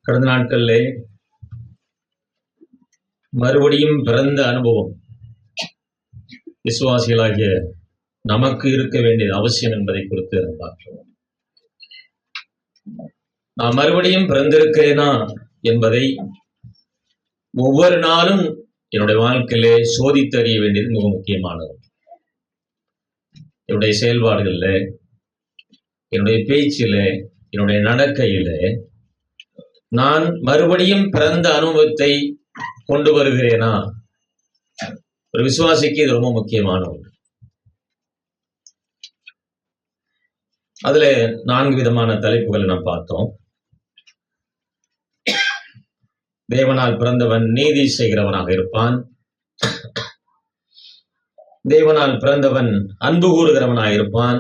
கடந்த நாட்களிலே மறுபடியும் பிறந்த அனுபவம் விசுவாசிகளாகிய நமக்கு இருக்க வேண்டியது அவசியம் என்பதை குறித்து நாம் பார்க்கிறோம். நான் மறுபடியும் பிறந்திருக்கிறேனா என்பதை ஒவ்வொரு நாளும் என்னுடைய வாழ்க்கையிலே சோதித்தறிய வேண்டியது மிக முக்கியமானது. என்னுடைய செயல்பாடுகள்ல, என்னுடைய பேச்சில, என்னுடைய நடக்கையில நான் மறுபடியும் பிறந்த அனுபவத்தை கொண்டு வருகிறேனா? ஒரு விசுவாசிக்கு இது ரொம்ப முக்கியமான ஒன்று. அதுல 4 விதமான தலைப்புகளை நாம் பார்த்தோம். தேவனால் பிறந்தவன் நீதி செய்கிறவனாக இருப்பான். தேவனால் பிறந்தவன் அன்பு கூறுகிறவனாக இருப்பான்.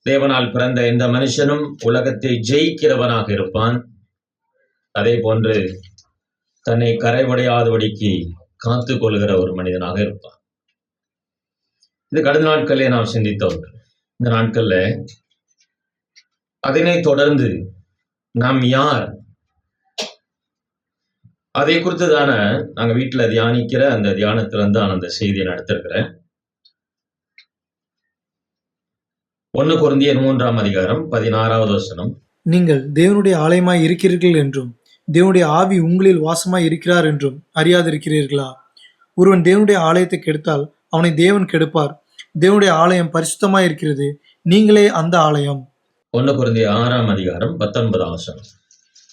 தேவனால் பிறந்த எந்த மனுஷனும் உலகத்தை ஜெயிக்கிறவனாக இருப்பான். அதே போன்று தன்னை கரைவடையாதபடிக்கு காத்து கொள்ளுகிற ஒரு மனிதனாக இருப்பான். இது கடந்த நாட்களிலே நாம் சிந்தித்த ஒன்று. இந்த நாட்கள்ல அதனை தொடர்ந்து நாம் யார், அதை குறித்து தானே நாங்க வீட்டுல தியானிக்கிற அந்த தியானத்திலிருந்து நான் அந்த செய்தியை நடத்திருக்கிறேன். 1 கொரிந்தியர் 3ஆம் அதிகாரம் 16வது வசனம். நீங்கள் தேவனுடைய ஆலயமாய் இருக்கிறீர்கள் என்றும் தேவனுடைய ஆவி உங்களில் வாசமாய் இருக்கிறார் என்றும் அறியாதிருக்கிறீர்களா? ஒருவன் தேவனுடைய ஆலயத்தை கெடுத்தால் அவனை தேவன் கெடுப்பார். தேவனுடைய ஆலயம் பரிசுத்தமாய் இருக்கிறது, நீங்களே அந்த ஆலயம். 1 கொரிந்தியர் 6ஆம் அதிகாரம் 19ஆம் வசனம்.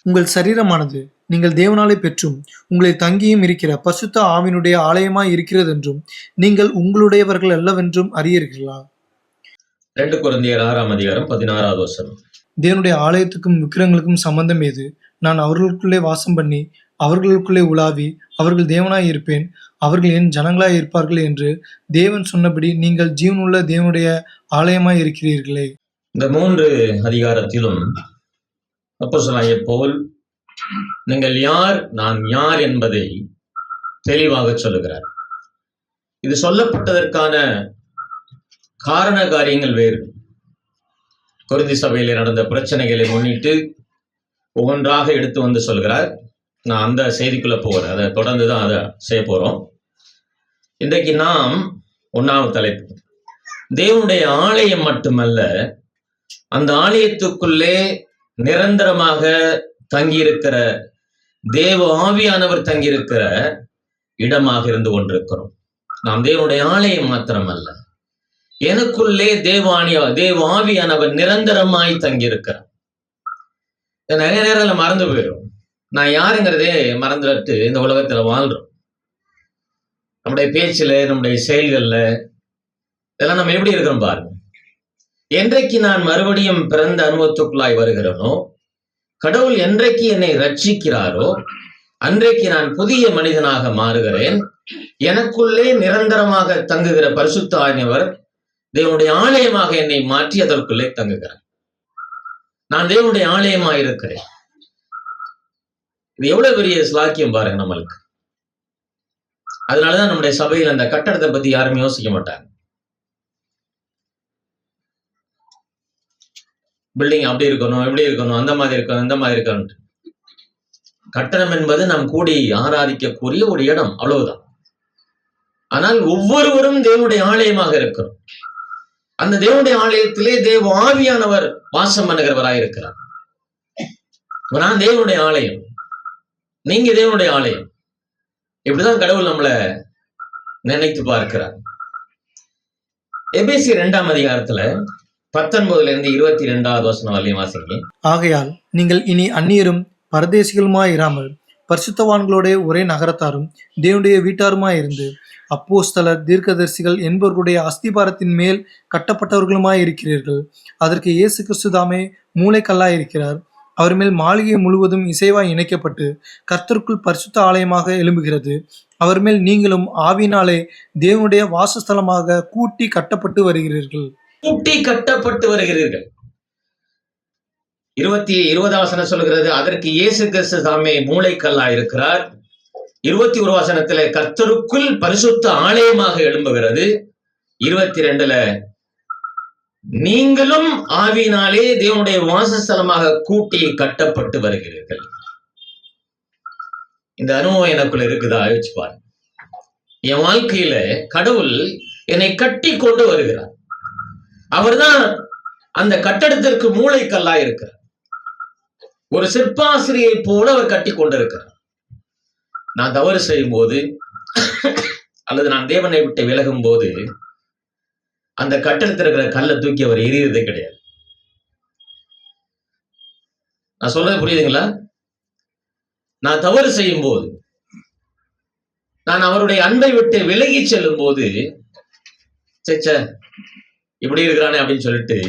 உங்கள் சரீரமானது நீங்கள் தேவனாலே பெற்றும் உங்களை தங்கியும் இருக்கிற பரிசுத்த ஆவியினுடைய ஆலயமாய் இருக்கிறது என்றும் நீங்கள் உங்களுடையவர்கள் அல்லவென்றும் அறியீர்களா? 2 கொரிந்தியர் 6ஆம் அதிகாரம் 16வது வசனம். தேவனுடைய ஆலயத்துக்கும் விக்கிரங்களுக்கும் சம்பந்தம் ஏது? நான் அவர்களுக்குள்ளே வாசம் பண்ணி அவர்களுக்குள்ளே உலாவி அவர்கள் தேவனாய் இருப்பேன், அவர்கள் என் ஜனங்களாய் இருப்பார்கள் என்று தேவன் சொன்னபடி நீங்கள் ஜீவனுள்ள தேவனுடைய ஆலயமாய் இருக்கிறீர்களே. இந்த 3 அதிகாரத்திலும் அப்போஸ்தலனாகிய பவுல் நீங்கள் யார், நான் யார் என்பதை தெளிவாக சொல்லுகிறார். இது சொல்லப்பட்டதற்கான காரண காரியங்கள் வேறு. கொரிந்தி சபையிலே நடந்த பிரச்சனைகளை முன்னிட்டு ஒவ்வொன்றாக எடுத்து வந்து சொல்கிறார். நான் அந்த செய்திக்குள்ள போகிறேன், அதை தொடர்ந்து தான் அதை செய்ய போறோம். இன்றைக்கு நாம் 1வது தலைப்பு, தேவனுடைய ஆலயம் மட்டுமல்ல, அந்த ஆலயத்துக்குள்ளே நிரந்தரமாக தங்கியிருக்கிற தேவ ஆவியானவர் தங்கியிருக்கிற இடமாக இருந்து கொண்டிருக்கிறோம். நாம் தேவனுடைய ஆலயம் மாத்திரமல்ல, எனக்குள்ளே தேவ ஆவியானவர் நிரந்தரமாய் தங்கியிருக்கிறார். நிறைய நேரத்தில் மறந்து போயிடும். நான் யாருங்கிறதே மறந்துட்டு இந்த உலகத்துல வாழ்றோம். நம்முடைய பேச்சுல, நம்முடைய செயல்கள்ல இதெல்லாம் நம்ம எப்படி இருக்கிறோம் பாருங்க. என்றைக்கு நான் மறுபடியும் பிறந்த அனுபவத்துக்குள்ளாய் வருகிறேனோ, கடவுள் என்றைக்கு என்னை ரட்சிக்கிறாரோ அன்றைக்கு நான் புதிய மனிதனாக மாறுகிறேன். எனக்குள்ளே நிரந்தரமாக தங்குகிற பரிசுத்த ஆவியானவர் தேவனுடைய ஆலயமாக என்னை மாற்றி அதற்குள்ளே தங்குகிறார். நான் தேவனுடைய ஆலயமாக இருக்கிறேன். இது எவ்வளவு பெரிய ஸ்லாக்கியம் பாருங்க நம்மளுக்கு. அதனாலதான் நம்முடைய சபையில் அந்த கட்டடத்தை பத்தி யாரும் யோசிக்க மாட்டாங்க. பில்டிங் அப்படி இருக்கணும், எப்படி இருக்கணும், அந்த மாதிரி இருக்கணும், இந்த மாதிரி இருக்கணும். கட்டடம் என்பது நாம் கூடி ஆராதிக்கக்கூடிய ஒரு இடம், அவ்வளவுதான். ஆனால் ஒவ்வொருவரும் தேவனுடைய ஆலயமாக இருக்கிறோம். அந்த தேவனுடைய ஆலயத்திலே தேவ ஆவியானவர் வாசம் பண்ணுகிறவராய் இருக்கிறார். நான் தேவனுடைய ஆலயம், நீங்க தேவனுடைய ஆலயம். இப்படிதான் கடவுள் நம்மளை நினைத்து பார்க்கிறார். எபேசியர் 2ஆம் அதிகாரத்துல 19லிருந்து 22வது வசனம் வரையும் வாசிங்க. ஆகையால் நீங்கள் இனி அந்நியரும் பரதேசிகளுமாய் இராமல் பரிசுத்தவான்களோட ஒரே நகரத்தாரும் தேவனுடைய வீட்டாருமாய் இருந்து அப்போஸ்தலர், தீர்க்கதரிசிகள் என்பவர்களுடைய அஸ்திபாரத்தின் மேல் கட்டப்பட்டவர்களுமாய் இருக்கிறீர்கள். அதற்கு இயேசு கிறிஸ்து தாமே மூளைக்கல்லாய் இருக்கிறார். அவர் மேல் மாளிகை முழுவதும் இசைவாய் இணைக்கப்பட்டு கர்த்தருக்குள் பரிசுத்த ஆலயமாக எழும்புகிறது. அவர் மேல் நீங்களும் ஆவியினாலே தேவனுடைய வாசஸ்தலமாக கூட்டி கட்டப்பட்டு வருகிறீர்கள். 20வது வசனம் சொல்கிறது, அதற்கு இயேசு கிறிஸ்து தாமே மூளைக்கல்லா இருக்கிறார். 21 வசனத்துல கர்த்தருக்குள் பரிசுத்த ஆலயமாக எழும்புகிறது. 22ல நீங்களும் ஆவியினாலே தேவனுடைய வாசஸ்தலமாக கூட்டி கட்டப்பட்டு வருகிறீர்கள். இந்த அனுபவம் எனக்குள்ள இருக்குதா? யோசிச்சு பாருங்க. என் வாழ்க்கையில கடவுள் என்னை கட்டி கொண்டு வருகிறார். அவர்தான் அந்த கட்டடத்திற்கு மூளைக்கல்லா இருக்கிறார். ஒரு சிற்பாசிரியை போல அவர் கட்டி கொண்டிருக்கிறார். நான் தவறு செய்யும் போது அல்லது நான் தேவனை விட்டு விலகும் போது அந்த கட்டடத்தில் இருக்கிற கல்லை தூக்கி அவர் எறியறதே கிடையாது. நான் சொல்றது புரியுதுங்களா? நான் தவறு செய்யும் போது, நான் அவருடைய அன்பை விட்டு விலகி செல்லும் போது, சேச்ச இப்படி இருக்கிறானே அப்படின்னு சொல்லிட்டு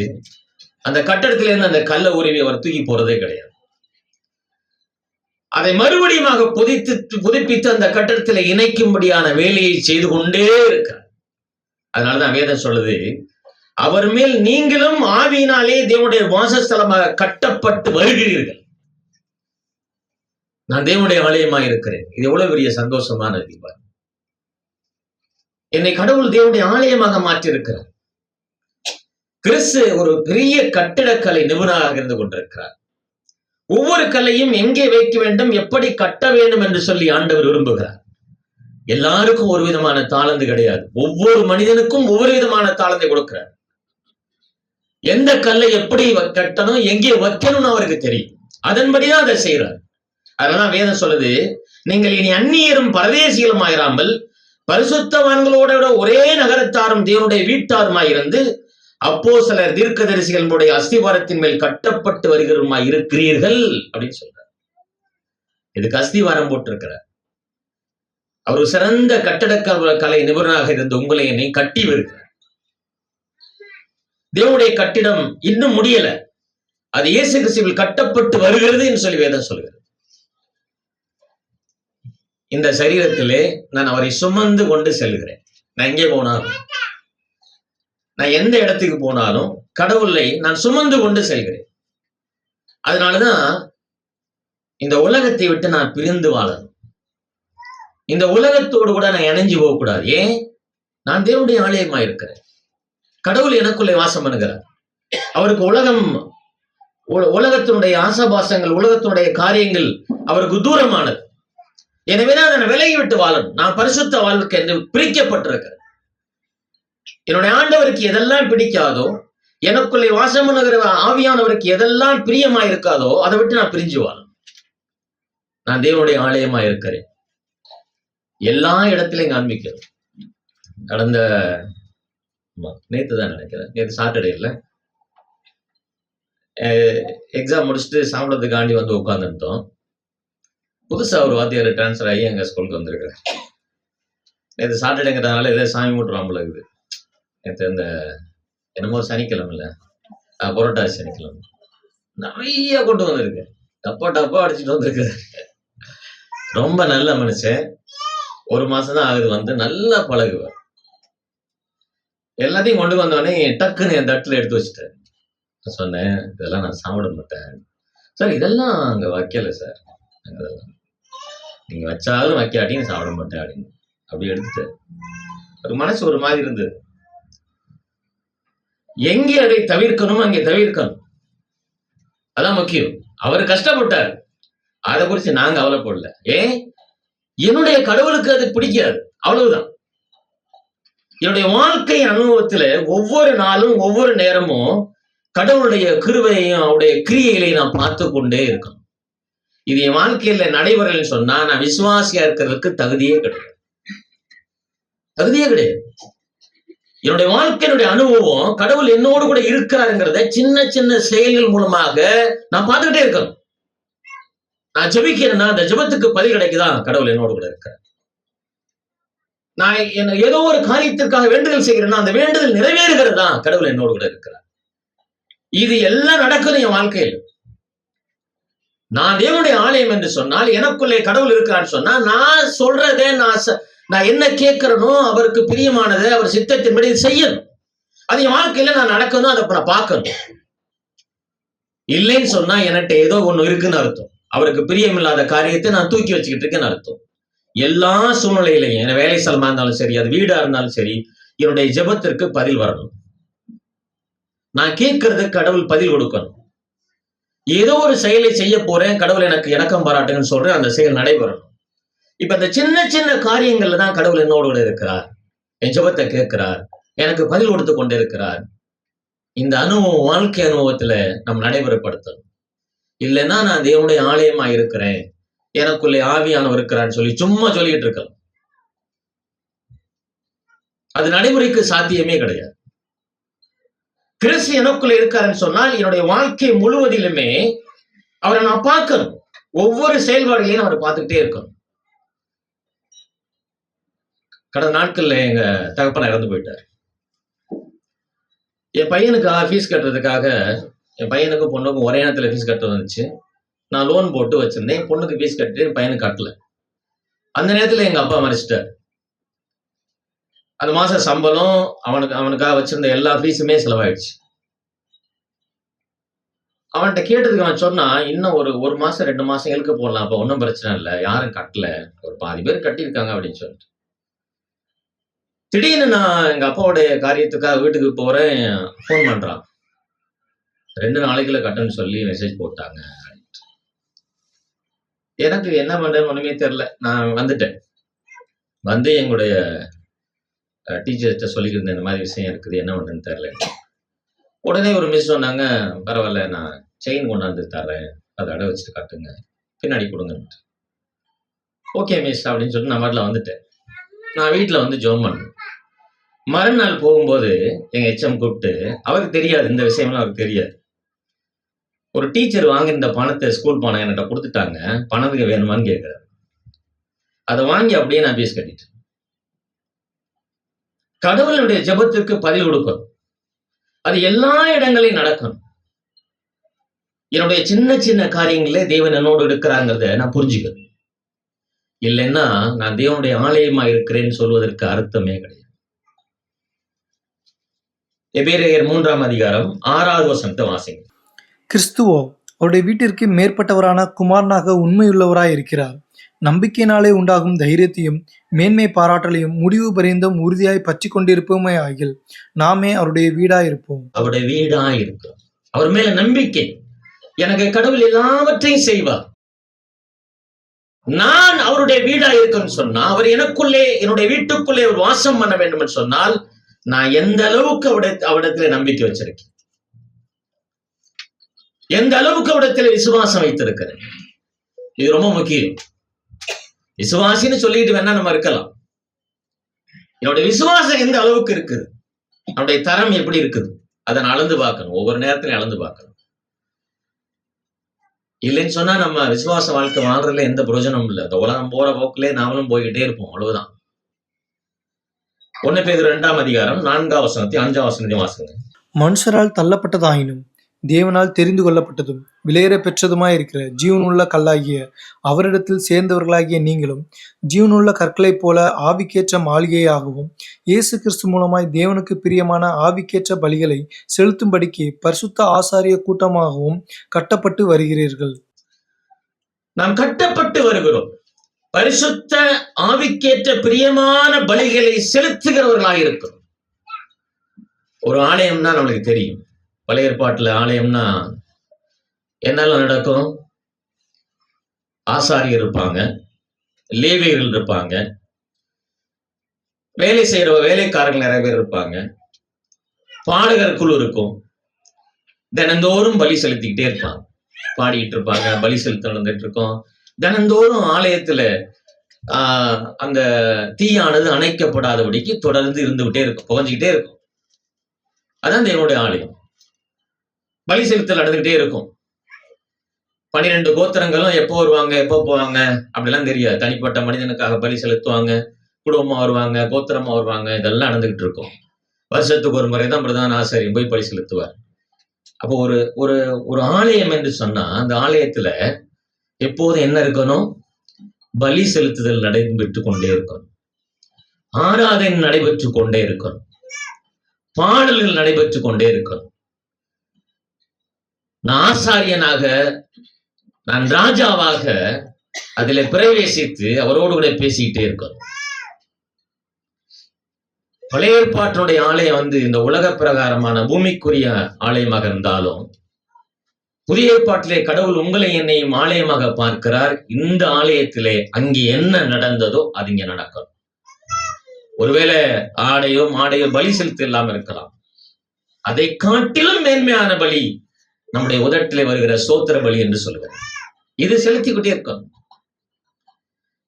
அந்த கட்டடத்தில இருந்து அந்த கல்லை உருவி அவர் தூக்கி போறதே கிடையாது. அதை மறுபடியும் புதுப்பித்து அந்த கட்டடத்தில் இணைக்கும்படியான வேலையை செய்து கொண்டே இருக்கிறார். அதனாலதான் வேதம் சொல்லுது, அவர் மேல் நீங்களும் ஆவியினாலே தேவனுடைய வாசஸ்தலமாக கட்டப்பட்டு வருகிறீர்கள். நான் தேவனுடைய ஆலயமாக இருக்கிறேன். இது எவ்வளவு பெரிய சந்தோஷமான அறிவார். என்னை கடவுள் தேவனுடைய ஆலயமாக மாற்றி இருக்கிறார். கிறிஸ்து ஒரு பெரிய கட்டிடக்கலை நிபுணராக இருந்து கொண்டிருக்கிறார். ஒவ்வொரு கல்லையும் எங்கே வைக்க வேண்டும், எப்படி கட்ட வேண்டும் என்று சொல்லி ஆண்டவர் விரும்புகிறார். எல்லாருக்கும் ஒரு விதமான தாளந்து கிடையாது. ஒவ்வொரு மனிதனுக்கும் ஒவ்வொரு விதமான தாளந்தை கொடுக்கிறார். எந்த கல்லை எப்படி கட்டணும், எங்கே வைக்கணும்னு அவருக்கு தெரியும். அதன்படிதான் அதை செய்யறார். அதனால வேதம் சொல்லுது, நீங்கள் இனி அந்நியரும் பரதேசிகளும் ஆயிராமல் பரிசுத்தவான்களோட ஒரே நகரத்தாரும் தேவனுடைய வீட்டாருமாய் இருந்து அப்போஸ்தலர் தீர்க்கதரிசிகளுடைய அஸ்திவாரத்தின் மேல் கட்டப்பட்டு வருகிறவருமாய் இருக்கிறீர்கள் அப்படின்னு சொல்றார். இதுக்கு அஸ்திவாரம் போட்டிருக்கிறார். அவர் சிறந்த கட்டடக்கலை நிபுணராக இருந்த உங்களை என்னை கட்டி வருகிறார். தேவனுடைய கட்டிடம் இன்னும் முடியல, அது இயேசு கிறிஸ்துவில் கட்டப்பட்டு வருகிறது என்று சொல்லி வேதம் சொல்கிறது. இந்த சரீரத்திலே நான் அவரை சுமந்து கொண்டு செல்கிறேன். நான் எங்கே போனாலும், நான் எந்த இடத்துக்கு போனாலும் கடவுளை நான் சுமந்து கொண்டு செல்கிறேன். அதனாலதான் இந்த உலகத்தை விட்டு நான் பிரிந்து வாழணும். இந்த உலகத்தோடு கூட நான் இணைஞ்சு போகக்கூடாது. ஏன்? நான் தேவனுடைய ஆலயமா இருக்கிறேன். கடவுள் எனக்குள்ளே வாசம் பண்ணுகிறார். அவருக்கு உலகத்தினுடைய ஆசாபாசங்கள், உலகத்தினுடைய காரியங்கள் அவருக்கு தூரமானது. எனவேதான் நான் விலகி விட்டு வாழணும். நான் பரிசுத்த வாழ்க்கை என்று பிரிக்கப்பட்டிருக்கிறேன். என்னுடைய ஆண்டவருக்கு எதெல்லாம் பிடிக்காதோ, எனக்குள்ளே வாசம் பண்ணுகிற ஆவியானவருக்கு எதெல்லாம் பிரியமா இருக்காதோ அதை விட்டு நான் பிரிஞ்சு வாழணும். நான் தேவனுடைய ஆலயமா இருக்கிறேன். எல்லா இடத்திலையும் காண்பிக்கிறோம். கடந்த நேத்து தான் நினைக்கிறேன், நேற்று சாட்டர்டே இல்லை, எக்ஸாம் முடிச்சுட்டு சாப்பிடறதுக்காண்டி வந்து உட்காந்துட்டோம். புதுசா ஒரு வாத்தியார் டிரான்ஸ்ஃபர் ஆகி எங்க ஸ்கூலுக்கு வந்திருக்காரு. நேற்று சாட்டர்டேங்கிறதுனால ஏதோ சாமி மூட்டுறாமல் இருக்குது. நேற்று இந்த என்னமோ சனிக்கிழமைல புரோட்டா சனிக்கிழமை நிறைய கொண்டு வந்திருக்கு. டப்பா அடிச்சுட்டு வந்திருக்கு. ரொம்ப நல்ல மனுஷன். 1 மாசம் தான் ஆகுது வந்து, நல்லா பழகுவார். எல்லாத்தையும் கொண்டு வந்தோடனே டக்குன்னு என் தட்டுல எடுத்து வச்சுட்டேன். சொன்னேன், இதெல்லாம் நான் சாப்பிட மாட்டேன் சார், இதெல்லாம் அங்க வைக்கல சார், நீங்க வச்சாலும் வைக்காட்டியும் சாப்பிட மாட்டேன் அப்படின்னு அப்படி எடுத்துட்டு ஒரு மனசு ஒரு மாதிரி இருந்தது. எங்கே அதை தவிர்க்கணும் அங்கே தவிர்க்கணும், அதான் முக்கியம். அவர் கஷ்டப்பட்டார், அதை குறித்து நாங்க கவலைப்படல. ஏன்? என்னுடைய கடவுளுக்கு அது பிடிக்காது, அவ்வளவுதான். என்னுடைய வாழ்க்கை அனுபவத்துல ஒவ்வொரு நாளும் ஒவ்வொரு நேரமும் கடவுளுடைய கிருபையையும் அவருடைய கிரியைகளையும் நான் பார்த்து கொண்டே இருக்கணும். இது என் வாழ்க்கையில நடைபெறலன்னு சொன்னா நான் விசுவாசியா இருக்கிறதுக்கு தகுதியே கிடையாது. என்னுடைய வாழ்க்கையினுடைய அனுபவம் கடவுள் என்னோடு கூட இருக்கிறாருங்கிறத சின்ன சின்ன செயல்கள் மூலமாக நான் பார்த்துக்கிட்டே இருக்கணும். நான் ஜெபிக்கிறேன்னா அந்த ஜெபத்துக்கு பதில் கிடைக்குதா, கடவுள் என்னோடு கூட இருக்கிறார். நான் ஏதோ ஒரு காரியத்திற்காக வேண்டுதல் செய்கிறேன்னா அந்த வேண்டுதல் நிறைவேறுகிறதா, கடவுள் என்னோடு கூட இருக்கிறார். இது எல்லாம் நடக்குது என் வாழ்க்கையில். நான் தேவனுடைய ஆலயம் என்று சொன்னால், எனக்குள்ளே கடவுள் இருக்கிறான்னு சொன்னா, நான் சொல்றதே நான் என்ன கேட்கிறனோ அவருக்கு பிரியமானதை அவர் சித்தத்தின்படி செய்யணும். அது என் வாழ்க்கையில நான் நடக்கணும், அதை நான் பார்க்கணும். இல்லைன்னு சொன்னா என்கிட்ட ஏதோ ஒண்ணு இருக்குன்னு அர்த்தம். அவருக்கு பிரியமில்லாத காரியத்தை நான் தூக்கி வச்சுக்கிட்டு இருக்கேன்னு அர்த்தம். எல்லா சூழ்நிலையிலையும், என் வேலை ஸ்தலமா இருந்தாலும் சரி, அது வீடா இருந்தாலும் சரி, என்னுடைய ஜெபத்திற்கு பதில் வரணும். நான் கேட்கறதுக்கு கடவுள் பதில் கொடுக்கணும். ஏதோ ஒரு செயலை செய்ய போறேன், கடவுள் எனக்கு இணக்கம் பாராட்டுங்கன்னு சொல்றேன், அந்த செயல் நடைபெறணும். இப்ப இந்த சின்ன சின்ன காரியங்கள்ல தான் கடவுள் என்னோடு கூட இருக்கிறார், என் ஜெபத்தை கேட்கிறார், எனக்கு பதில் கொடுத்து கொண்டிருக்கிறார். இந்த அனுபவம் வாழ்க்கை அனுபவத்துல நம்ம நடைமுறைப்படுத்தணும். இல்லைன்னா நான் தேவனுடைய ஆலயமா இருக்கிறேன், எனக்குள்ளே ஆவியானவர் இருக்கிறான்னு சொல்லி சும்மா சொல்லிட்டு இருக்கலாம். அது நடைமுறைக்கு சாத்தியமே கிடையாது. கிறிஸ்து எனக்குள்ள இருக்காருன்னு சொன்னால் என்னுடைய வாழ்க்கை முழுவதிலுமே அவரை நான் பார்க்கணும். ஒவ்வொரு செயல்பாடுகளையும் அவரை பார்த்துக்கிட்டே இருக்கணும். கடந்த நாட்கள்ல எங்க தகப்பனா இறந்து போயிட்டார். என் பையனுக்கு ஃபீஸ் கட்டுறதுக்காக, என் பையனுக்கும் பொண்ணுக்கும் ஒரே நேரத்துல ஃபீஸ் கட்ட வந்துச்சு. நான் லோன் போட்டு வச்சிருந்தேன். என் பொண்ணுக்கு ஃபீஸ் கட்டிட்டு என் பையனுக்கு கட்டல. அந்த நேரத்துல எங்க அப்பா மறிச்சிட்டார். அந்த மாச சம்பளம், அவனுக்காக வச்சிருந்த எல்லா ஃபீஸுமே செலவாயிடுச்சு. அவன்கிட்ட கேட்டதுக்கு அவன் சொன்னா, இன்னும் ஒரு மாசம் 2 மாசம் இழுக்க போடலாம், அப்ப ஒன்றும் பிரச்சனை இல்லை, யாரும் கட்டல, ஒரு பாதி பேர் கட்டியிருக்காங்க அப்படின்னு சொல்லிட்டு. திடீர்னு நான் எங்க அப்பாவுடைய காரியத்துக்காக வீட்டுக்கு போறேன், ஃபோன் பண்றான். 2 நாளைக்குள்ள கட்டுன்னு சொல்லி மெசேஜ் போட்டாங்க. எனக்கு என்ன பண்றேன்னு ஒண்ணுமே தெரியல. நான் வந்துட்டேன். வந்து எங்களுடைய டீச்சர்கிட்ட சொல்லிக்கிருந்தேன், இந்த மாதிரி விஷயம் இருக்குது, என்ன பண்றேன்னு தெரியல. உடனே ஒரு மிஸ் சொன்னாங்க, பரவாயில்ல, நான் செயின் கொண்டாந்து தர்றேன், அதை அடை வச்சுட்டு காட்டுங்க, பின்னாடி கொடுங்க. ஓகே மிஸ் அப்படின்னு சொல்லிட்டு நான் வீட்டில் வந்துட்டேன். நான் வீட்டில் வந்து ஜெபம் பண்ணேன். மறுநாள் போகும்போது எங்க எச்எம் கூப்பிட்டு, அவருக்கு தெரியாது இந்த விஷயம்லாம், அவருக்கு தெரியாது. ஒரு டீச்சர் வாங்கியிருந்த பணத்தை, ஸ்கூல் பணம் என்கிட்ட கொடுத்துட்டாங்க, பணத்துக்கு வேணுமான்னு கேட்கிறாரு. அதை வாங்கி அப்படியே நான் ஃபீஸ் கட்டிட்டேன். கடவுளுடைய ஜெபத்திற்கு பதில் கொடுக்கணும். அது எல்லா இடங்களையும் நடக்கணும். என்னுடைய சின்ன சின்ன காரியங்களே தேவன் என்னோடு இருக்கிறாங்கிறத நான் புரிஞ்சுக்கணும். இல்லைன்னா நான் தேவனுடைய ஆலயமா இருக்கிறேன்னு சொல்வதற்கு அர்த்தமே கிடையாது. எபிரேயர் 3ஆம் அதிகாரம் 6வது வசனத்தை வாசிங்க. கிறிஸ்துவோ அவருடைய வீட்டிற்கு மேற்பட்டவரான குமாரனாக உண்மையுள்ளவராய் இருக்கிறார். நம்பிக்கையினாலே உண்டாகும் தைரியத்தையும் மேன்மை பாராட்டலையும் முடிவு பரியந்தம் உறுதியாய் பற்றி கொண்டிருப்போமே ஆகில் நாமே அவருடைய வீடாயிருப்போம். அவருடைய வீடாயிருக்கிறோம். அவர் மேல நம்பிக்கை. எனக்கு கடவுள் எல்லாவற்றையும் செய்வார். நான் அவருடைய வீடா இருக்கேன்னு சொன்னா, அவர் எனக்குள்ளே, என்னுடைய வீட்டுக்குள்ளே ஒரு வாசம் பண்ண வேண்டும் என்று சொன்னால், நான் எந்த அளவுக்கு அவரிடத்துல நம்பிக்கை வச்சிருக்கேன், எந்த அளவுக்கு அவரிடத்துல விசுவாசம் வைத்திருக்கிறேன், இது ரொம்ப முக்கியம். விசுவாசின்னு சொல்லிட்டு வேணா நம்ம இருக்கலாம். என்னுடைய விசுவாசம் எந்த அளவுக்கு இருக்குது, அவருடைய தரம் எப்படி இருக்குது, அதை நான் அளந்து பார்க்கணும். ஒவ்வொரு நேரத்திலையும் அளந்து பார்க்கணும். இல்லைன்னு சொன்னா நம்ம விசுவாச வாழ்க்கை வாழ்றதுல எந்த பிரயோஜனமும் இல்லை. இந்த உலகம் போற போக்கிலே நாமளும் போய்கிட்டே இருப்போம், அவ்வளவுதான். 1 பேதுரு 2ஆம் அதிகாரம் 4ஆம் வசனத்தை 5ஆம் வசனத்தை வாசிங்க. மனுஷரால் தள்ளப்பட்டதாயினும் தேவனால் தெரிந்து கொள்ளப்பட்டதும் விலையேற பெற்றதுமாய் இருக்கிற ஜீவனுள்ள கல்லாகிய அவரிடத்தில் சேர்ந்தவர்களாகிய நீங்களும் ஜீவனுள்ள கற்களைப் போல ஆவிக்கேற்ற மாளிகையாகவும் இயேசு கிறிஸ்து மூலமாய் தேவனுக்கு பிரியமான ஆவிக்கேற்ற பலிகளை செலுத்தும்படிக்கு பரிசுத்த ஆசாரிய கூட்டமாகவும் கட்டப்பட்டு வருகிறீர்கள். நாம் கட்டப்பட்டு வருகிறோம். பரிசுத்த ஆவிக்கேற்ற பிரியமான பலிகளை செலுத்துகிறவர்களாக இருக்கிறோம். ஒரு ஆலயம்னா நம்மளுக்கு தெரியும். பழைய ஏற்பாட்டுல ஆலயம்னா என்னெல்லாம் நடக்கும்? ஆசாரியர் இருப்பாங்க, லேவியர்கள் இருப்பாங்க, வேலை செய்யற வேலைக்காரர்கள் நிறைய பேர் இருப்பாங்க, பாடகர் குழு இருக்கும். தினந்தோறும் பலி செலுத்திக்கிட்டே இருப்பாங்க, பாடிக்கிட்டு இருப்பாங்க, பலி செலுத்த நடந்துட்டு இருக்கோம். தினந்தோறும் ஆலயத்துல அந்த தீயானது அணைக்கப்படாதபடிக்கு தொடர்ந்து இருந்துகிட்டே இருக்கும், புகஞ்சுக்கிட்டே இருக்கும். அதான் தேவனுடைய ஆலயம். பலி செலுத்தல் நடந்துகிட்டே இருக்கும். 12 கோத்திரங்களும் எப்போ வருவாங்க, எப்போ போவாங்க அப்படிலாம் தெரியாது. தனிப்பட்ட மனிதனுக்காக பலி செலுத்துவாங்க, குடும்பமா வருவாங்க, கோத்திரமா வருவாங்க, இதெல்லாம் நடந்துகிட்டு இருக்கும். வருஷத்துக்கு ஒரு முறை தான் பிரதான ஆசாரியர் போய் பலி செலுத்துவார். அப்போ ஒரு ஒரு ஒரு ஆலயம் என்று சொன்னா, அந்த ஆலயத்துல எப்போதும் என்ன இருக்கணும்? பலி செலுத்துதல் நடைபெற்று கொண்டே இருக்கணும், ஆராதனை நடைபெற்று கொண்டே இருக்கணும், பாடல்கள் நடைபெற்று கொண்டே இருக்கணும். நான் ஆசாரியனாக, நான் ராஜாவாக அதில் பிரவேசித்து அவரோடு கூட பேசிக்கிட்டே இருக்கணும். பழைய ஏற்பாட்டினுடைய ஆலயம் இந்த உலக பிரகாரமான பூமிக்குரிய ஆலயமாக இருந்தாலும், புதிய ஏற்பாட்டிலே கடவுள் உங்களை என்னையும் ஆலயமாக பார்க்கிறார். இந்த ஆலயத்திலே அங்கே என்ன நடந்ததோ அது இங்க நடக்கும். ஒருவேளை ஆடையோ மாடையோ பலி செலுத்த இல்லாம இருக்கலாம். அதை காட்டிலும் மேன்மையான பலி நம்முடைய உதட்டிலே வருகிற சோத்திர பலி என்று சொல்லுவேன். இது செலுத்திக்கிட்டே இருக்கும்.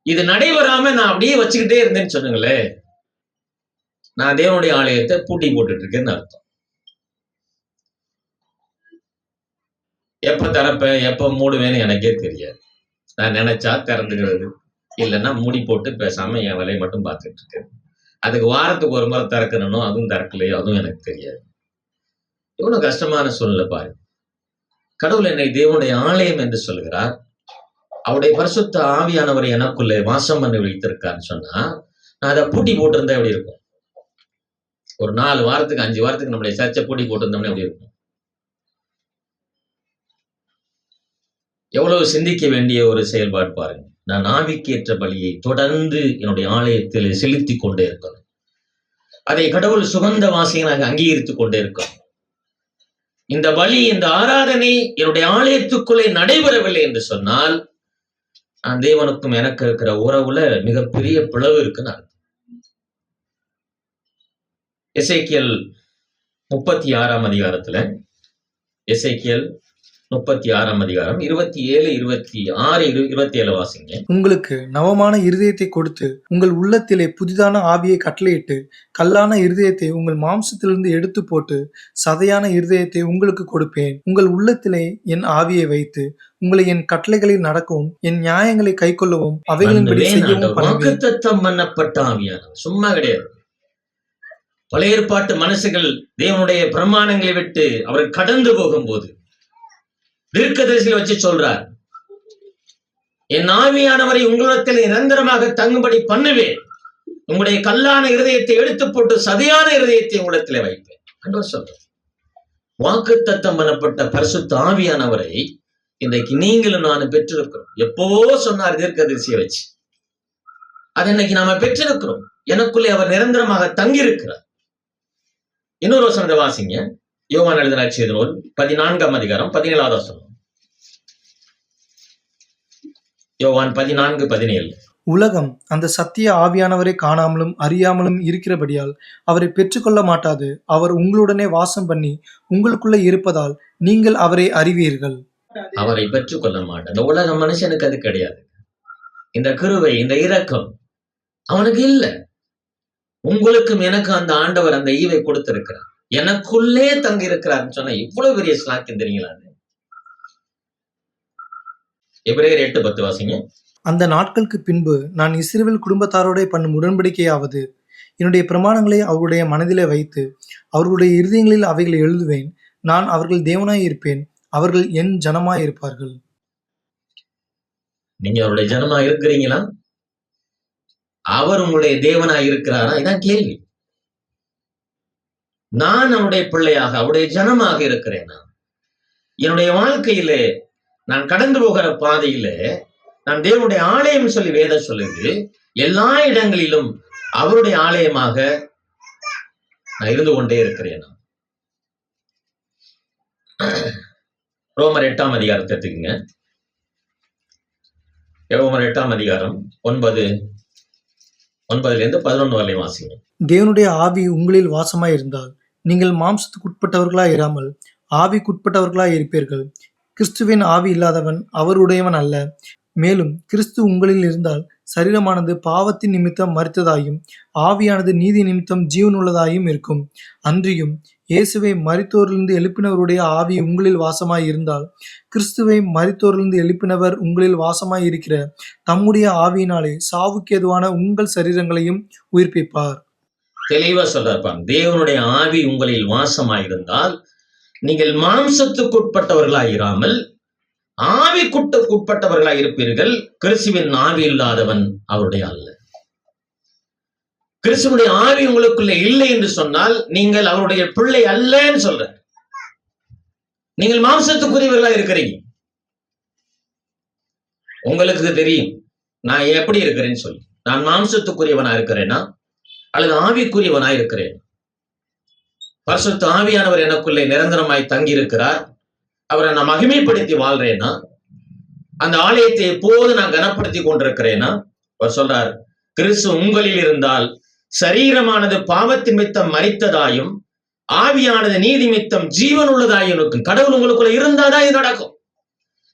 இது நடைபெறாம நான் அப்படியே வச்சுக்கிட்டே இருந்தேன்னு சொன்னீங்களே, நான் தேவனுடைய ஆலயத்தை பூட்டி போட்டுட்டு இருக்கேன்னு அர்த்தம். எப்ப திறப்பேன் எப்ப மூடுவேன்னு எனக்கே தெரியாது. நான் நினைச்சா திறந்துக்கிறது, இல்லைன்னா மூடி போட்டு பேசாம என் வேலையை மட்டும் பார்த்துட்டு இருக்கேன். அதுக்கு வாரத்துக்கு ஒரு முறை திறக்கணும், அதுவும் திறக்கலையோ அதுவும் எனக்கு தெரியாது. எவ்வளவு கஷ்டமான சூழ்நிலை பாரு. கடவுள் என்னை தேவனுடைய ஆலயம் என்று சொல்கிறார். அவருடைய பரிசுத்த ஆவியானவரை எனக்குள்ளே வாசம் பண்ணி வைத்திருக்காருன்னு சொன்னா, நான் அதை பூட்டி போட்டிருந்தா எப்படி இருக்கும்? ஒரு 4 வாரத்துக்கு 5 வாரத்துக்கு நம்முடைய சர்ச்சை பூட்டி போட்டிருந்தோம்னா எப்படி இருக்கும்? எவ்வளவு சிந்திக்க வேண்டிய ஒரு செயல்பாடு பாருங்க. நான் ஆவிக்கேற்ற பலியை தொடர்ந்து என்னுடைய ஆலயத்தில் செலுத்திக் கொண்டே இருக்கணும். அதை கடவுள் சுகந்த வாசிகனாக அங்கீகரித்துக் கொண்டே இருக்கணும். இந்த பலி, இந்த ஆராதனை என்னுடைய ஆலயத்துக்குள்ளே நடைபெறவில்லை என்று சொன்னால், நான் தேவனுக்கும் எனக்கு இருக்கிற உறவுல மிகப்பெரிய பிளவு இருக்குன்னு அர்த்தம். எசேக்கியேல் 36ஆம் அதிகாரத்துல, எசேக்கியேல் 36ஆம் அதிகாரம் 27, 26, 27 வாசிங்க. உங்களுக்கு நவமான இருதயத்தை கொடுத்து உங்கள் உள்ளத்திலே புதிதான ஆவியை கட்டளையிட்டு கல்லான இருதயத்தை உங்கள் மாம்சத்திலிருந்து எடுத்து போட்டு சதையான இருதயத்தை உங்களுக்கு கொடுப்பேன். உங்கள் உள்ளத்திலே என் ஆவியை வைத்து உங்களை என் கட்டளைகளில் நடக்கவும் என் நியாயங்களை கைக்கொள்ளவும் அவைகளின்படி செய்யவும் பண்ணுவேன். வாக்குத்தத்தம் பண்ணப்பட்ட ஆவியானவர் சும்மா கிடையாது. பழைய ஏற்பாட்டு மனுஷர்கள் தேவனுடைய பிரமாணங்களை விட்டு அவர் கடந்து போகும்போது தீர்க்கதரிசிகளை வச்சு சொல்றார், என் ஆவியானவரை உங்களிடத்தில் நிரந்தரமாக தங்கும்படி பண்ணுவேன். உங்களுடைய கல்லான இருதயத்தை எடுத்து போட்டு சதையான இருதயத்தை உங்களிடத்தில் வைப்பேன் என்று சொல்றார். வாக்குத்தத்தம் பண்ணப்பட்ட பரிசுத்த ஆவியானவரை இன்றைக்கு நீங்களும் நானும் பெற்றிருக்கிறோம். எப்பவோ சொன்னார் தீர்க்கதரிசியை வச்சு, அது இன்னைக்கு நாம பெற்றிருக்கிறோம். எனக்குள்ளே அவர் நிரந்தரமாக தங்கியிருக்கிறார். இன்னொரு வசனத்தை வாசிங்க. யோவான் எழுதின நற்செய்தி நூல் 14ஆம் அதிகாரம் 17வது வசனம். யோவான் 14:17. உலகம் அந்த சத்திய ஆவியானவரை காணாமலும் அறியாமலும் இருக்கிறபடியால் அவரை பெற்றுக்கொள்ள மாட்டாது. அவர் உங்களுடனே வாசம் பண்ணி உங்களுக்குள்ளே இருப்பதால் நீங்கள் அவரை அறிவீர்கள். அவரை பெற்றுக்கொள்ள மாட்டார். இந்த உலக மனுஷனுக்கு அது கிடையாது. இந்த கிருபை, இந்த இரக்கம் அவனுக்கு இல்லை. உங்களுக்கும் எனக்கு அந்த ஆண்டவர் அந்த ஈவை கொடுத்திருக்கிறார். எனக்குள்ளே தங்கி இருக்கிறார்னு சொன்னா இவ்வளவு பெரிய ஸ்லாக்கியம் தெரியுங்களா? எபிரேயர் 8:10 வாசிங்க. அந்த நாட்களுக்கு பின்பு நான் இஸ்ரவேல் குடும்பத்தாரோட பண்ணும் உடன்படிக்கையாவது, என்னுடைய பிரமாணங்களை அவருடைய மனதிலே வைத்து அவர்களுடைய இருதயங்களில் அவைகளை எழுதுவேன். நான் அவர்கள் தேவனாய் இருப்பேன், அவர்கள் என் ஜனமாய் இருப்பார்கள். நீங்க அவருடைய ஜனமா இருக்கிறீங்களா? அவர் உங்களுடைய தேவனாய் இருக்கிறாரா? இதான் கேள்வி. நான் அவருடைய பிள்ளையாக அவருடைய ஜனமாக இருக்கிறேனா? என்னுடைய வாழ்க்கையிலே நான் கடந்து போகிற பாதையில நான் தேவனுடைய ஆலயம் சொல்லி வேதம் சொல்லுது. எல்லா இடங்களிலும் அவருடைய ஆலயமாக நான் இருந்து கொண்டே இருக்கிறேனா? ரோமர் 8ஆம் அதிகாரத்தை எடுத்துக்கங்க. ரோமர் 8ஆம் அதிகாரம் 9 11 வரை வாசிங்க. தேவனுடைய ஆவி உங்களில் வாசமாய் இருந்தால் நீங்கள் மாம்சத்துக்கு உட்பட்டவர்களாய் இராமல் ஆவிக்குட்பட்டவர்களாய் இருப்பீர்கள். கிறிஸ்துவின் ஆவி இல்லாதவன் அவருடையவன் அல்ல. மேலும் கிறிஸ்து உங்களில் இருந்தால் சரீரமானது பாவத்தின் நிமித்தம் மரித்ததாயும் ஆவியானது நீதி நிமித்தம் ஜீவனுள்ளதாயும் இருக்கும். அன்றியும் இயேசுவை மரித்தோரிலிருந்து எழுப்பினவருடைய ஆவி உங்களில் வாசமாய் இருந்தால் கிறிஸ்துவை மரித்தோரிலிருந்து எழுப்பினவர் உங்களில் வாசமாய் இருக்கிற தம்முடைய ஆவியினாலே சாவுக்கேதுவான உங்கள் சரீரங்களையும் உயிர்ப்பிப்பார். தெளிவா சொல்றார். தேவனுடைய ஆவி உங்களில் வாசமாயிருந்தால் நீங்கள் மாம்சத்துக்குட்பட்டவர்களாய் இராமல் ஆவிக்குட்பட்டவர்களாய் இருப்பீர்கள். கிறிஸ்துவின் ஆவி இல்லாதவன் அவருடைய அல்ல. கிறிஸ்துவனுடைய ஆவி உங்களுக்குள்ள இல்லை என்று சொன்னால் நீங்கள் அவருடைய பிள்ளை அல்லன்னு சொல்ற. நீங்கள் மாம்சத்துக்குரியவர்களா இருக்கிறீங்க. உங்களுக்கு தெரியும் நான் எப்படி இருக்கிறேன்னு சொல்லி. நான் மாம்சத்துக்குரியவனா இருக்கிறேன்னா அல்லது ஆவிக்குரியவனாய் இருக்கிறேன். பரிசுத்த ஆவியானவர் எனக்குள்ளே நிரந்தரமாய் தங்கி இருக்கிறார். அவரை நான் மகிமைப்படுத்தி வாழ்றேனா? அந்த ஆலயத்தை எப்போது நான் கனப்படுத்தி கொண்டிருக்கிறேனா? அவர் சொல்றார், கிறிஸ்து உங்களில் இருந்தால் சரீரமானது பாவத்தின் மித்தம் மரித்ததாயும் ஆவியானது நீதி மித்தம் ஜீவன் உள்ளதாயும் இருக்கும். கடவுள் உங்களுக்குள்ள இருந்தாதான் இது நடக்கும்.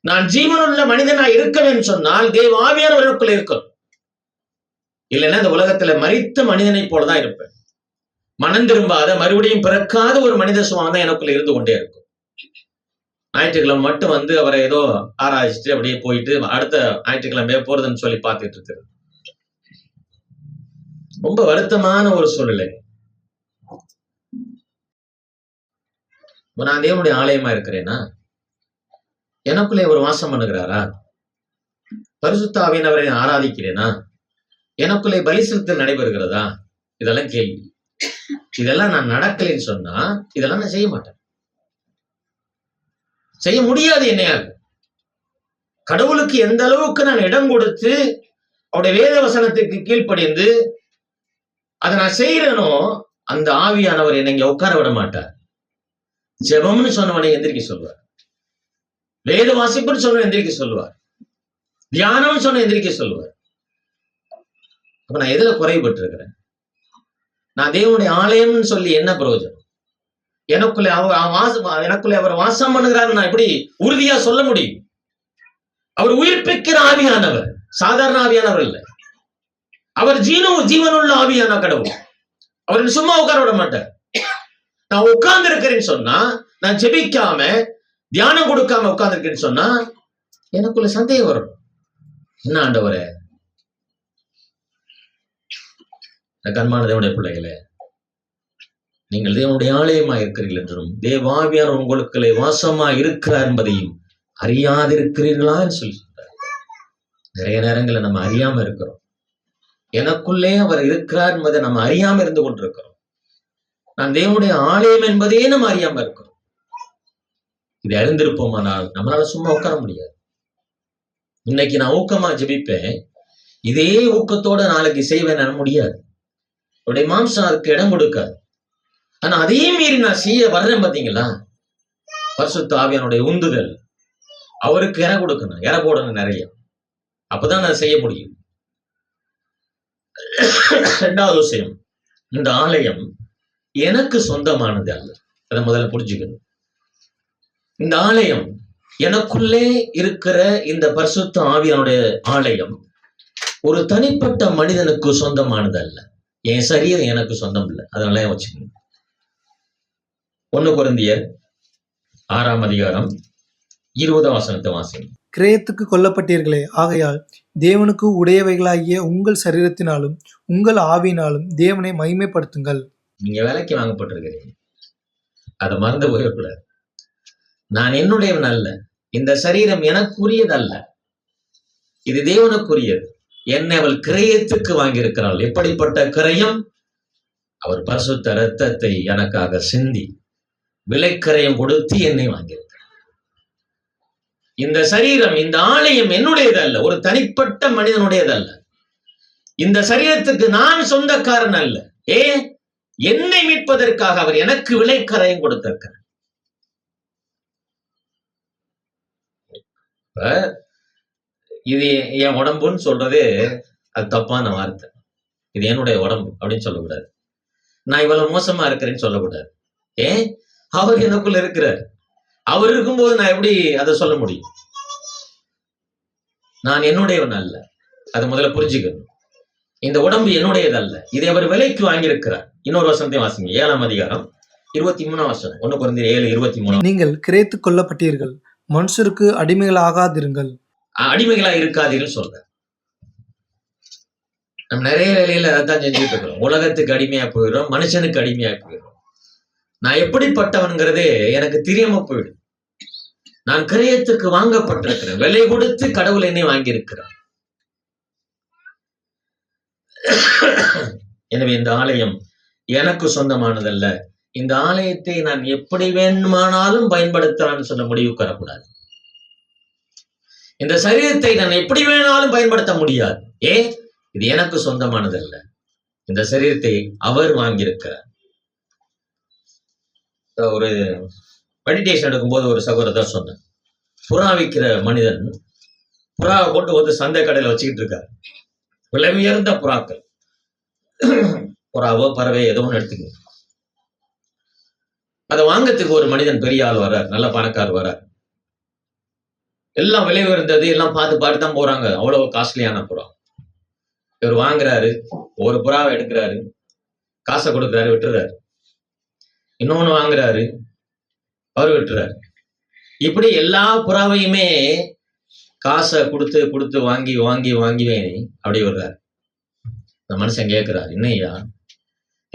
நான் ஜீவனுள்ள மனிதனாய் இருக்கவேன்னு சொன்னால் தேவ ஆவியானவர் எனக்குள்ள இருக்கும். இல்லைன்னா இந்த உலகத்துல மரித்த மனிதனை போலதான் இருப்பேன். மனம் திரும்பாத, மறுபடியும் பிறக்காத ஒரு மனித சுவாமம் தான் எனக்குள்ள இருந்து கொண்டே இருக்கும். ஞாயிற்றுக்கிழமை மட்டும் வந்து அவரை ஏதோ ஆராய்ச்சிட்டு அப்படியே போயிட்டு அடுத்த ஞாயிற்றுக்கிழமையே போறதுன்னு சொல்லி பார்த்துட்டு இருக்கிறது ரொம்ப வருத்தமான ஒரு சூழ்நிலை. நான் தேவனுடைய ஆலயமா இருக்கிறேனா? எனக்குள்ளே ஒரு வாசம் பண்ணுகிறாரா? பரிசுத்த ஆவியானவரை ஆராதிக்கிறேனா? எனக்குள்ளே பலி செலுத்தல் நடைபெறுகிறதா? இதெல்லாம் கேள்வி. இதெல்லாம் நான் நடக்கலைன்னு சொன்னா இதெல்லாம் நான் செய்ய மாட்டேன், செய்ய முடியாது என்னையால். கடவுளுக்கு எந்த அளவுக்கு நான் இடம் கொடுத்து அவருடைய வேத வசனத்துக்கு கீழ்ப்படிந்து அதை நான் செய்யறேனோ அந்த ஆவியானவர் என்னை இங்க உட்கார விட மாட்டார். ஜெபம்னு சொன்னவனை எந்திரிக்க சொல்லுவார், வேத வாசிப்புன்னு சொன்ன எந்திரிக்க சொல்லுவார், தியானம்னு சொன்ன எந்திரிக்க சொல்லுவார். அப்ப நான் எதுல குறைபட்டு இருக்கிறேன்? நான் தேவனுடைய ஆலயம்னு சொல்லி என்ன பிரயோஜனம்? எனக்குள்ளே அவர் வாசம் பண்ணுகிறார் நான் எப்படி உறுதியா சொல்ல முடியும்? அவர் உயிர்ப்பிக்கிற ஆவியானவர், சாதாரண ஆவியானவர் இல்லை. அவர் ஜீவனுள்ள ஆவியான கடவுள். அவர் சும்மா உட்கார விட மாட்டார். நான் உட்கார்ந்து இருக்கிறேன்னு சொன்னா, நான் ஜெபிக்காம தியானம் கொடுக்காம உட்கார்ந்து இருக்கேன்னு சொன்னா எனக்குள்ள சந்தேகம் வரும். என்ன ஆண்டவரே, கண்மான தேவனுடைய பிள்ளைகளே, நீங்கள் தேவனுடைய ஆலயமா இருக்கிறீர்கள் என்றும் தேவாவியார் உங்களுக்குள்ளே வாசமா இருக்கிறார் என்பதையும் அறியாதிருக்கிறீர்களா என்று சொல்லி சொல்றார். நிறைய நேரங்களில் நம்ம அறியாம இருக்கிறோம். எனக்குள்ளே அவர் இருக்கிறார் என்பதை நம்ம அறியாம இருந்து கொண்டிருக்கிறோம். நான் தேவனுடைய ஆலயம் என்பதே நம்ம அறியாம இருக்கிறோம். இதை அறிந்திருப்போமானால் நம்மளால சும்மா உட்கார முடியாது. இன்னைக்கு நான் ஊக்கமா ஜெபிப்பேன், இதே ஊக்கத்தோட நாளைக்கு செய்வேன் முடியாது. அவருடைய மாம்சம் அதுக்கு இடம் கொடுக்காது. ஆனா அதே மீறி நான் செய்ய வர்றேன் பாத்தீங்களா, பரிசுத்த ஆவியானுடைய உந்துதல். அவருக்கு இற கொடுக்கணும், இற போடணும் நிறைய, அப்பதான் நான் செய்ய முடியும். இரண்டாவது விஷயம், இந்த ஆலயம் எனக்கு சொந்தமானது அல்ல. அதை முதல்ல புரிஞ்சுக்கணும். இந்த ஆலயம் எனக்குள்ளே இருக்கிற இந்த பரிசுத்த ஆவியானுடைய ஆலயம் ஒரு தனிப்பட்ட மனிதனுக்கு சொந்தமானது அல்ல. என் சரீரம் எனக்கு சொந்தம் இல்லை. அதனால வச்சுக்கணும். 1 கொரிந்தியர் 6ஆம் அதிகாரம் 20ஆம் வசனத்தை வாசிங்க. கிரயத்துக்கு கொல்லப்பட்டீர்களே, ஆகையால் தேவனுக்கு உடையவைகளாகிய உங்கள் சரீரத்தினாலும் உங்கள் ஆவியினாலும் தேவனை மகிமைப்படுத்துங்கள். நீங்க வேலைக்கு வாங்கப்பட்டிருக்கிறீங்க, அதை மறந்து போயிடக்கூடாது. நான் என்னுடையவன் அல்ல, இந்த சரீரம் எனக்குரியது அல்ல, இது தேவனுக்குரியது. என்னை அவள் கிரயத்துக்கு வாங்கியிருக்கிறாள். எப்படிப்பட்ட கிரயம்? அவர் பரிசுத்த இரத்தத்தை எனக்காக சிந்தி விலைக்கரையம் கொடுத்து என்னை வாங்கியிருக்கிறார். இந்த சரீரம், இந்த ஆலயம் என்னுடையது அல்ல, ஒரு தனிப்பட்ட மனிதனுடையது அல்ல. இந்த சரீரத்துக்கு நான் சொந்தக்காரன் அல்ல. என்னை மீட்பதற்காக அவர் எனக்கு விலைக்கரையம் கொடுத்திருக்கிறார். இது என் உடம்புன்னு சொல்றது அது தப்பான வார்த்தை. இது என்னுடைய உடம்பு அப்படின்னு சொல்லக்கூடாது. நான் இவ்வளவு மோசமா இருக்கிறேன்னு சொல்லக்கூடாது. அவர் எனக்குள்ள இருக்கிறார். அவர் இருக்கும்போது நான் எப்படி அதை சொல்ல முடியும்? நான் என்னுடையவன் அல்ல, அதை முதல்ல புரிஞ்சுக்கணும். இந்த உடம்பு என்னுடையது அல்ல, இதை அவர் விலைக்கு வாங்கியிருக்கிறார். இன்னொரு வசனத்தையும் வாசிங்க, 7ஆம் அதிகாரம் 23ஆம் வசனம். 1 கொரிந்தியர் 7:23. நீங்கள் கிரயத்துக் கொல்லப்பட்டீர்கள், மனுஷருக்கு அடிமைகள் ஆகாதிருங்கள். அடிமைகளா இருக்காதீர்கள் சொல்ற. நம்ம நிறைய வேலையில அதைத்தான் செஞ்சுட்டு இருக்கிறோம். உலகத்துக்கு அடிமையா போயிடும், மனுஷனுக்கு அடிமையா போயிடும். நான் எப்படிப்பட்டவன்கிறதே எனக்கு தெரியாம போயிடும். நான் கிரயத்துக்கு வாங்கப்பட்டிருக்கிறேன், விலை கொடுத்து கடவுள் என்னை வாங்கியிருக்கிறார். எனவே இந்த ஆலயம் எனக்கு சொந்தமானதல்ல. இந்த ஆலயத்தை நான் எப்படி வேண்டுமானாலும் பயன்படுத்தலாம்னு சொன்ன முடிவுக்கு வரக்கூடாது. இந்த சரீரத்தை நான் எப்படி வேணாலும் பயன்படுத்த முடியாது. இது எனக்கு சொந்தமானதல்ல. இந்த சரீரத்தை அவர் வாங்கியிருக்கிறார். ஒரு மெடிடேஷன் எடுக்கும்போது ஒரு சகோதரர் சொன்னேன், புறா விற்கிற மனிதன் புறாவை கொண்டு வந்து சந்தை கடையில வச்சுக்கிட்டு இருக்காரு. விலை உயர்ந்த புறாக்கள், புறாவோ பறவை ஏதோ ஒன்று எடுத்துக்கணும். அதை வாங்கறதுக்கு ஒரு மனிதன் பெரிய ஆள் வர்றார், நல்ல பணக்கார் வர்றார். எல்லாம் விலை உயர்ந்தது, எல்லாம் பார்த்து பார்த்து தான் போறாங்க. அவ்வளவு காஸ்ட்லியான புறா. இவர் வாங்குறாரு, ஒரு புறாவை எடுக்கிறாரு, காசை கொடுக்குறாரு, விட்டுறாரு. இன்னொன்னு வாங்குறாரு, அவர் விட்டுறாரு. இப்படி எல்லா புறாவையுமே காசை கொடுத்து கொடுத்து வாங்கி வாங்கி வாங்கி அப்படியே வர்றாரு. அந்த மனுஷன் கேட்கிறார், என்னையா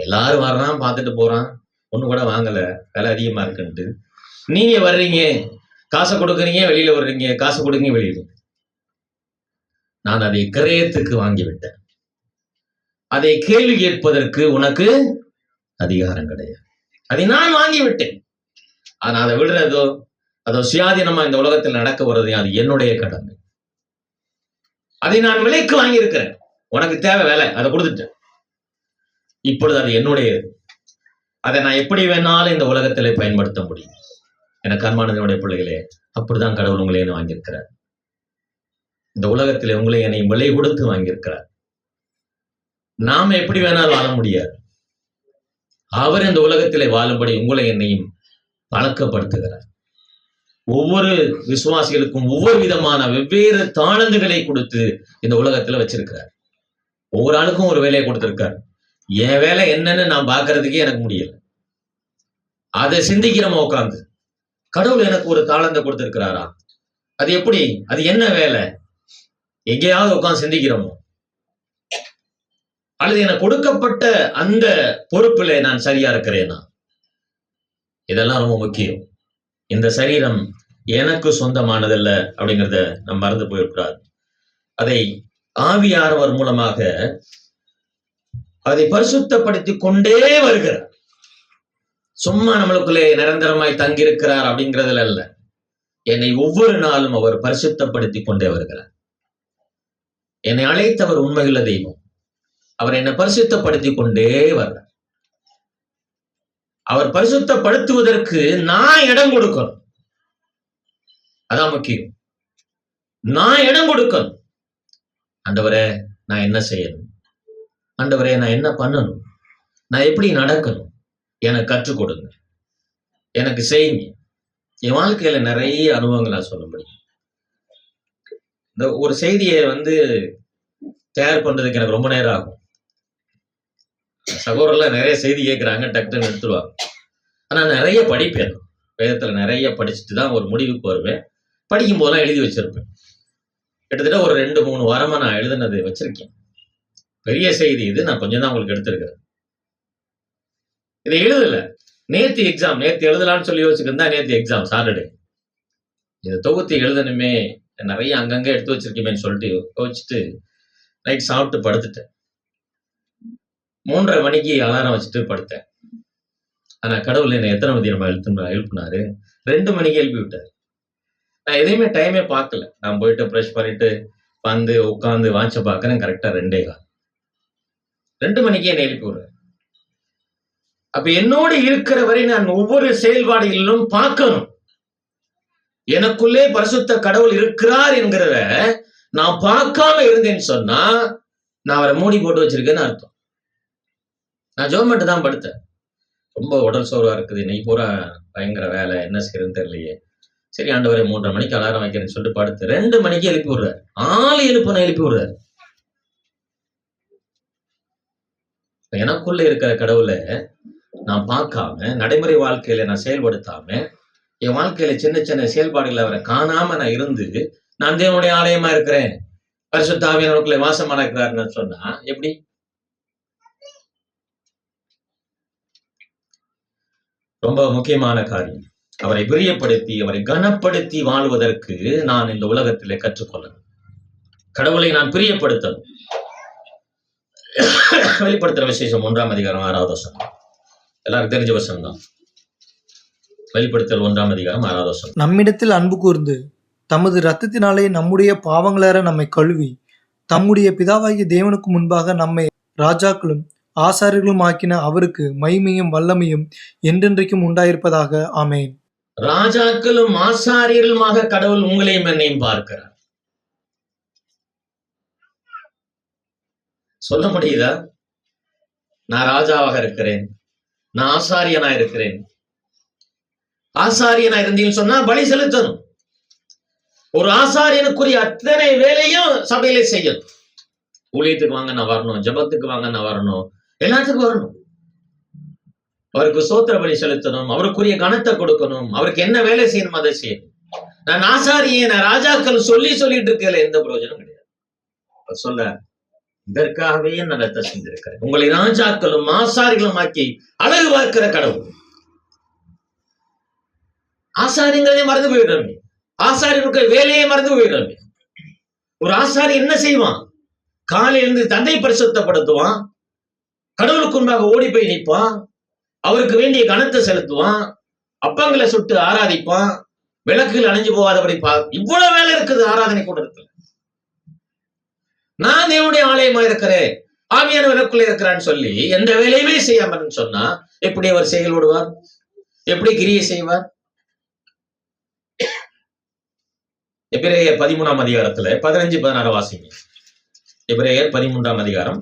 எல்லாரும் வர்றான், பார்த்துட்டு போறான், ஒண்ணு கூட வாங்கல, விலை அதிகமா இருக்குன்ட்டு. நீங்க வர்றீங்க, காசை கொடுக்குறீங்க, வெளியில வர்றீங்க, காசை கொடுங்க, வெளியில. நான் அதை கிரயத்துக்கு வாங்கிவிட்டேன். அதை கேள்வி கேட்பதற்கு உனக்கு அதிகாரம் கிடையாது. அதை நான் வாங்கிவிட்டேன். ஆனா அதை விடுறதோ, அதோ சுயாதீனமா இந்த உலகத்தில் நடக்க வர்றதையும் அது என்னுடைய கடமை. அதை நான் விலைக்கு வாங்கியிருக்கிறேன். உனக்கு தேவை வேலை, அதை கொடுத்துட்டேன். இப்பொழுது அது என்னுடையது. அதை நான் எப்படி வேணாலும் இந்த உலகத்திலே பயன்படுத்த முடியும். எனக்கு அன்பானதனுடைய பிள்ளைகளே, அப்படிதான் கடவுள் உங்களை என்ன வாங்கியிருக்கிறார். இந்த உலகத்திலே உங்களை என்னை விலை கொடுத்து வாங்கியிருக்கிறார். நாம எப்படி வேணாலும் வாழ முடியாது. அவர் இந்த உலகத்திலே வாழும்படி உங்களை என்னையும் பழக்கப்படுத்துகிறார். ஒவ்வொரு விசுவாசிகளுக்கும் ஒவ்வொரு விதமான வெவ்வேறு தாளந்துகளை கொடுத்து இந்த உலகத்துல வச்சிருக்கிறார். ஒவ்வொரு ஆளுக்கும் ஒரு வேலையை கொடுத்திருக்கார். என் வேலை என்னன்னு நான் பார்க்கறதுக்கே எனக்கு முடியல. அதை சிந்திக்கிறோமா உட்கார்ந்து, கடவுள் எனக்கு ஒரு தாளந்தை கொடுத்திருக்கிறாரா, அது எப்படி, அது என்ன வேலை, எங்கேயாவது உட்கார்ந்து சிந்திக்கிறோமோ? அல்லது எனக்கு கொடுக்கப்பட்ட அந்த பொறுப்பிலே நான் சரியா இருக்கிறேனா? இதெல்லாம் ரொம்ப முக்கியம். இந்த சரீரம் எனக்கு சொந்தமானதல்ல அப்படிங்கிறத நம்ம மறந்து போயிருக்கிறார். அதை ஆவியானவர் மூலமாக அதை பரிசுத்தப்படுத்தி கொண்டே வருகிறார். சும்மா நம்மளுக்குள்ளே நிரந்தரமாய் தங்கியிருக்கிறார் அப்படிங்கிறதுல அல்ல. என்னை ஒவ்வொரு நாளும் அவர் பரிசுத்தப்படுத்தி கொண்டே வருகிறார். என்னை அழைத்தவர் உண்மையுள்ள தெய்வம். அவர் என்னை பரிசுத்தப்படுத்தி கொண்டே வர்றார். அவர் பரிசுத்தப்படுத்துவதற்கு நான் இடம் கொடுக்கணும். அதான் முக்கியம். நான் இடம் கொடுக்கணும். ஆண்டவரே, நான் என்ன செய்யணும்? ஆண்டவரே, நான் என்ன பண்ணணும்? நான் எப்படி நடக்கணும்? எனக்கு கற்றுக் கொடுங்க, எனக்கு செய்யுங்க. என் வாழ்க்கையில நிறைய அனுபவங்கள் நான் சொல்ல முடியும். இந்த ஒரு செய்தியை தயார் பண்றதுக்கு எனக்கு ரொம்ப நேரம் ஆகும். சகோதரர்ல நிறைய செய்தி கேட்கிறாங்க, டக்குன்னு எடுத்துருவாங்க. ஆனா நிறைய படிப்பேன். வேதத்துல நிறைய படிச்சுட்டு தான் ஒரு முடிவுக்கு வருவேன். படிக்கும் போதெல்லாம் எழுதி வச்சிருப்பேன். கிட்டத்தட்ட ஒரு 2-3 வாரமா நான் எழுதுனது வச்சிருக்கேன். பெரிய செய்தி இது. நான் கொஞ்சம் தான் உங்களுக்கு எடுத்திருக்கிறேன். இதை எழுதல. நேத்து எக்ஸாம், நேத்து எழுதலாம்னு சொல்லி யோசிச்சுருந்தா நேத்து எக்ஸாம் சாட்டர்டே. இதை தொகுத்து எழுதணுமே, நிறைய அங்கங்க எடுத்து வச்சிருக்கேன்னு சொல்லிட்டு யோசிச்சுட்டு நைட் சாப்பிட்டு படுத்துட்டேன். 3:30 மணிக்கு அலாரம் வச்சுட்டு படுத்தேன். ஆனா கடவுள் என்னை எத்தனை மணி நம்ம எழுப்பினாரு? 2 மணிக்கு எழுப்பி விட்டாரு. நான் எதையுமே டைமே பார்க்கல. நான் போயிட்டு ப்ரஷ் பண்ணிட்டு உட்காந்து வாட்ச பார்க்கறேன். கரெக்டா 2:15. 2 மணிக்கே என்னை எழுப்பி விடுறேன். அப்ப என்னோடு இருக்கிற வரை நான் ஒவ்வொரு செயல்பாடுகளிலும் பார்க்கணும். எனக்குள்ளே பரிசுத்த கடவுள் இருக்கிறார் என்கிறத நான் பார்க்காம இருந்தேன்னு சொன்னா நான் அவரை மூடி போட்டு வச்சிருக்கேன்னு அர்த்தம். நான் ஜோமெட்டு தான் படுத்தேன். ரொம்ப உடல் சோர்வா இருக்குது, இன்னைக்கு பூரா பயங்கர வேலை, என்ன செய்யறதுன்னு தெரியலையே. சரி ஆண்டவரே, 3:30 மணிக்கு அலாரம் வைக்கிறேன்னு சொல்லிட்டு படுத்து 2 மணிக்கு எழுப்பி விடுறாரு. ஆள் எழுப்பி விடுறாரு. எனக்குள்ள இருக்கிற கடவுளை நான் பார்க்காம, நடைமுறை வாழ்க்கையில நான் செயல்படுத்தாம, என் வாழ்க்கையில சின்ன சின்ன செயல்பாடுகளை அவரை காணாம நான் இருந்து, நான் தேவனுடைய ஆலயமா இருக்கிறேன், பரிசுத்த ஆவியானவருக்குள்ளே வாசமா இருக்கிறாருன்னு சொன்னா எப்படி? ரொம்ப முக்கியமான காரியம். அவரை பிரியப்படுத்தி, அவரை கனப்படுத்தி வாழ்வதற்கு நான் இந்த உலகத்திலே கற்றுக்கொள்ளணும். கடவுளை நான் பிரியப்படுத்தணும். வெளிப்படுத்துற விசேஷம் 1ஆம் அதிகாரம் 6வது வசனம். எல்லாருக்கும் தெரிஞ்ச வசனம் தான். வெளிப்படுத்தல் 1ஆம் அதிகாரம் 6வது வசனம். நம்மிடத்தில் அன்பு கூர்ந்து தமது இரத்தத்தினாலே நம்முடைய பாவங்களற நம்மை கழுவி தம்முடைய பிதாவாகிய தேவனுக்கு முன்பாக நம்மை ராஜாக்களும் ஆசாரியர்களும் ஆக்கின அவருக்கு மகிமையும் வல்லமையும் என்றென்றைக்கும் உண்டாயிருப்பதாக. ஆமென். ராஜாக்களும் ஆசாரியர்களுமாக கடவுள் உங்களையும் என்னையும் பார்க்கிறார். சொல்ல முடியுதா? நான் ராஜாவாக இருக்கிறேன், நான் ஆசாரியனா இருக்கிறேன். ஆசாரியனா இருந்தீங்கன்னு சொன்னா பலி செலுத்தணும். ஒரு ஆசாரியனுக்குரிய அத்தனை வேலையும் சபையிலே செய்யணும். ஊழியத்துக்கு வாங்க நான் வரணும், ஜெபத்துக்கு வாங்க நான் வரணும், எல்லாத்துக்கும் வரணும். அவருக்கு சோத்திர பலி செலுத்தணும், அவருக்குரிய கனத்தை கொடுக்கணும், அவருக்கு என்ன வேலை செய்யணும் அதை செய்யணும். நான் ஆசாரியன், நான் ராஜாக்கள் சொல்லிட்டு இருக்கல எந்த பிரயோஜனம் கிடையாது. சொல்ல இதற்காகவே நான் ரத்த செஞ்சிருக்கிறேன், உங்களை ராஜாக்களும் ஆசாரிகளும் ஆக்கி அழகு பார்க்கிற கடவுள். ஆசாரியங்களே மறந்து போயிடுறோமே, ஆசாரியனுக்கு வேலையே மறந்து போயிடுறோமே. ஒரு ஆசாரி என்ன செய்வான்? காலையிலிருந்து தந்தை பரிசுத்தப்படுத்துவான், கடவுளுக்கு முன்பாக ஓடி போய் நிற்பான், அவருக்கு வேண்டிய கனத்தை செலுத்துவான், அப்பங்களை சுட்டு ஆராதிப்பான், விளக்குகள் அணைஞ்சு போகாதபடி இவ்வளவு வேலை இருக்குது ஆராதனை கூட்டத்தில். நான் தேவனுடைய ஆலயமா இருக்கிறேன், ஆவியான விளக்குள்ள இருக்கிறான்னு சொல்லி எந்த வேலையுமே செய்யாமன்னு சொன்னா எப்படி அவர் செயல்படுவார்? எப்படி கிரியை செய்வார்? எபிரேயர் 13ஆம் அதிகாரத்துல 15-16 வாசிங்க. எபிரேயர் 13ஆம் அதிகாரம்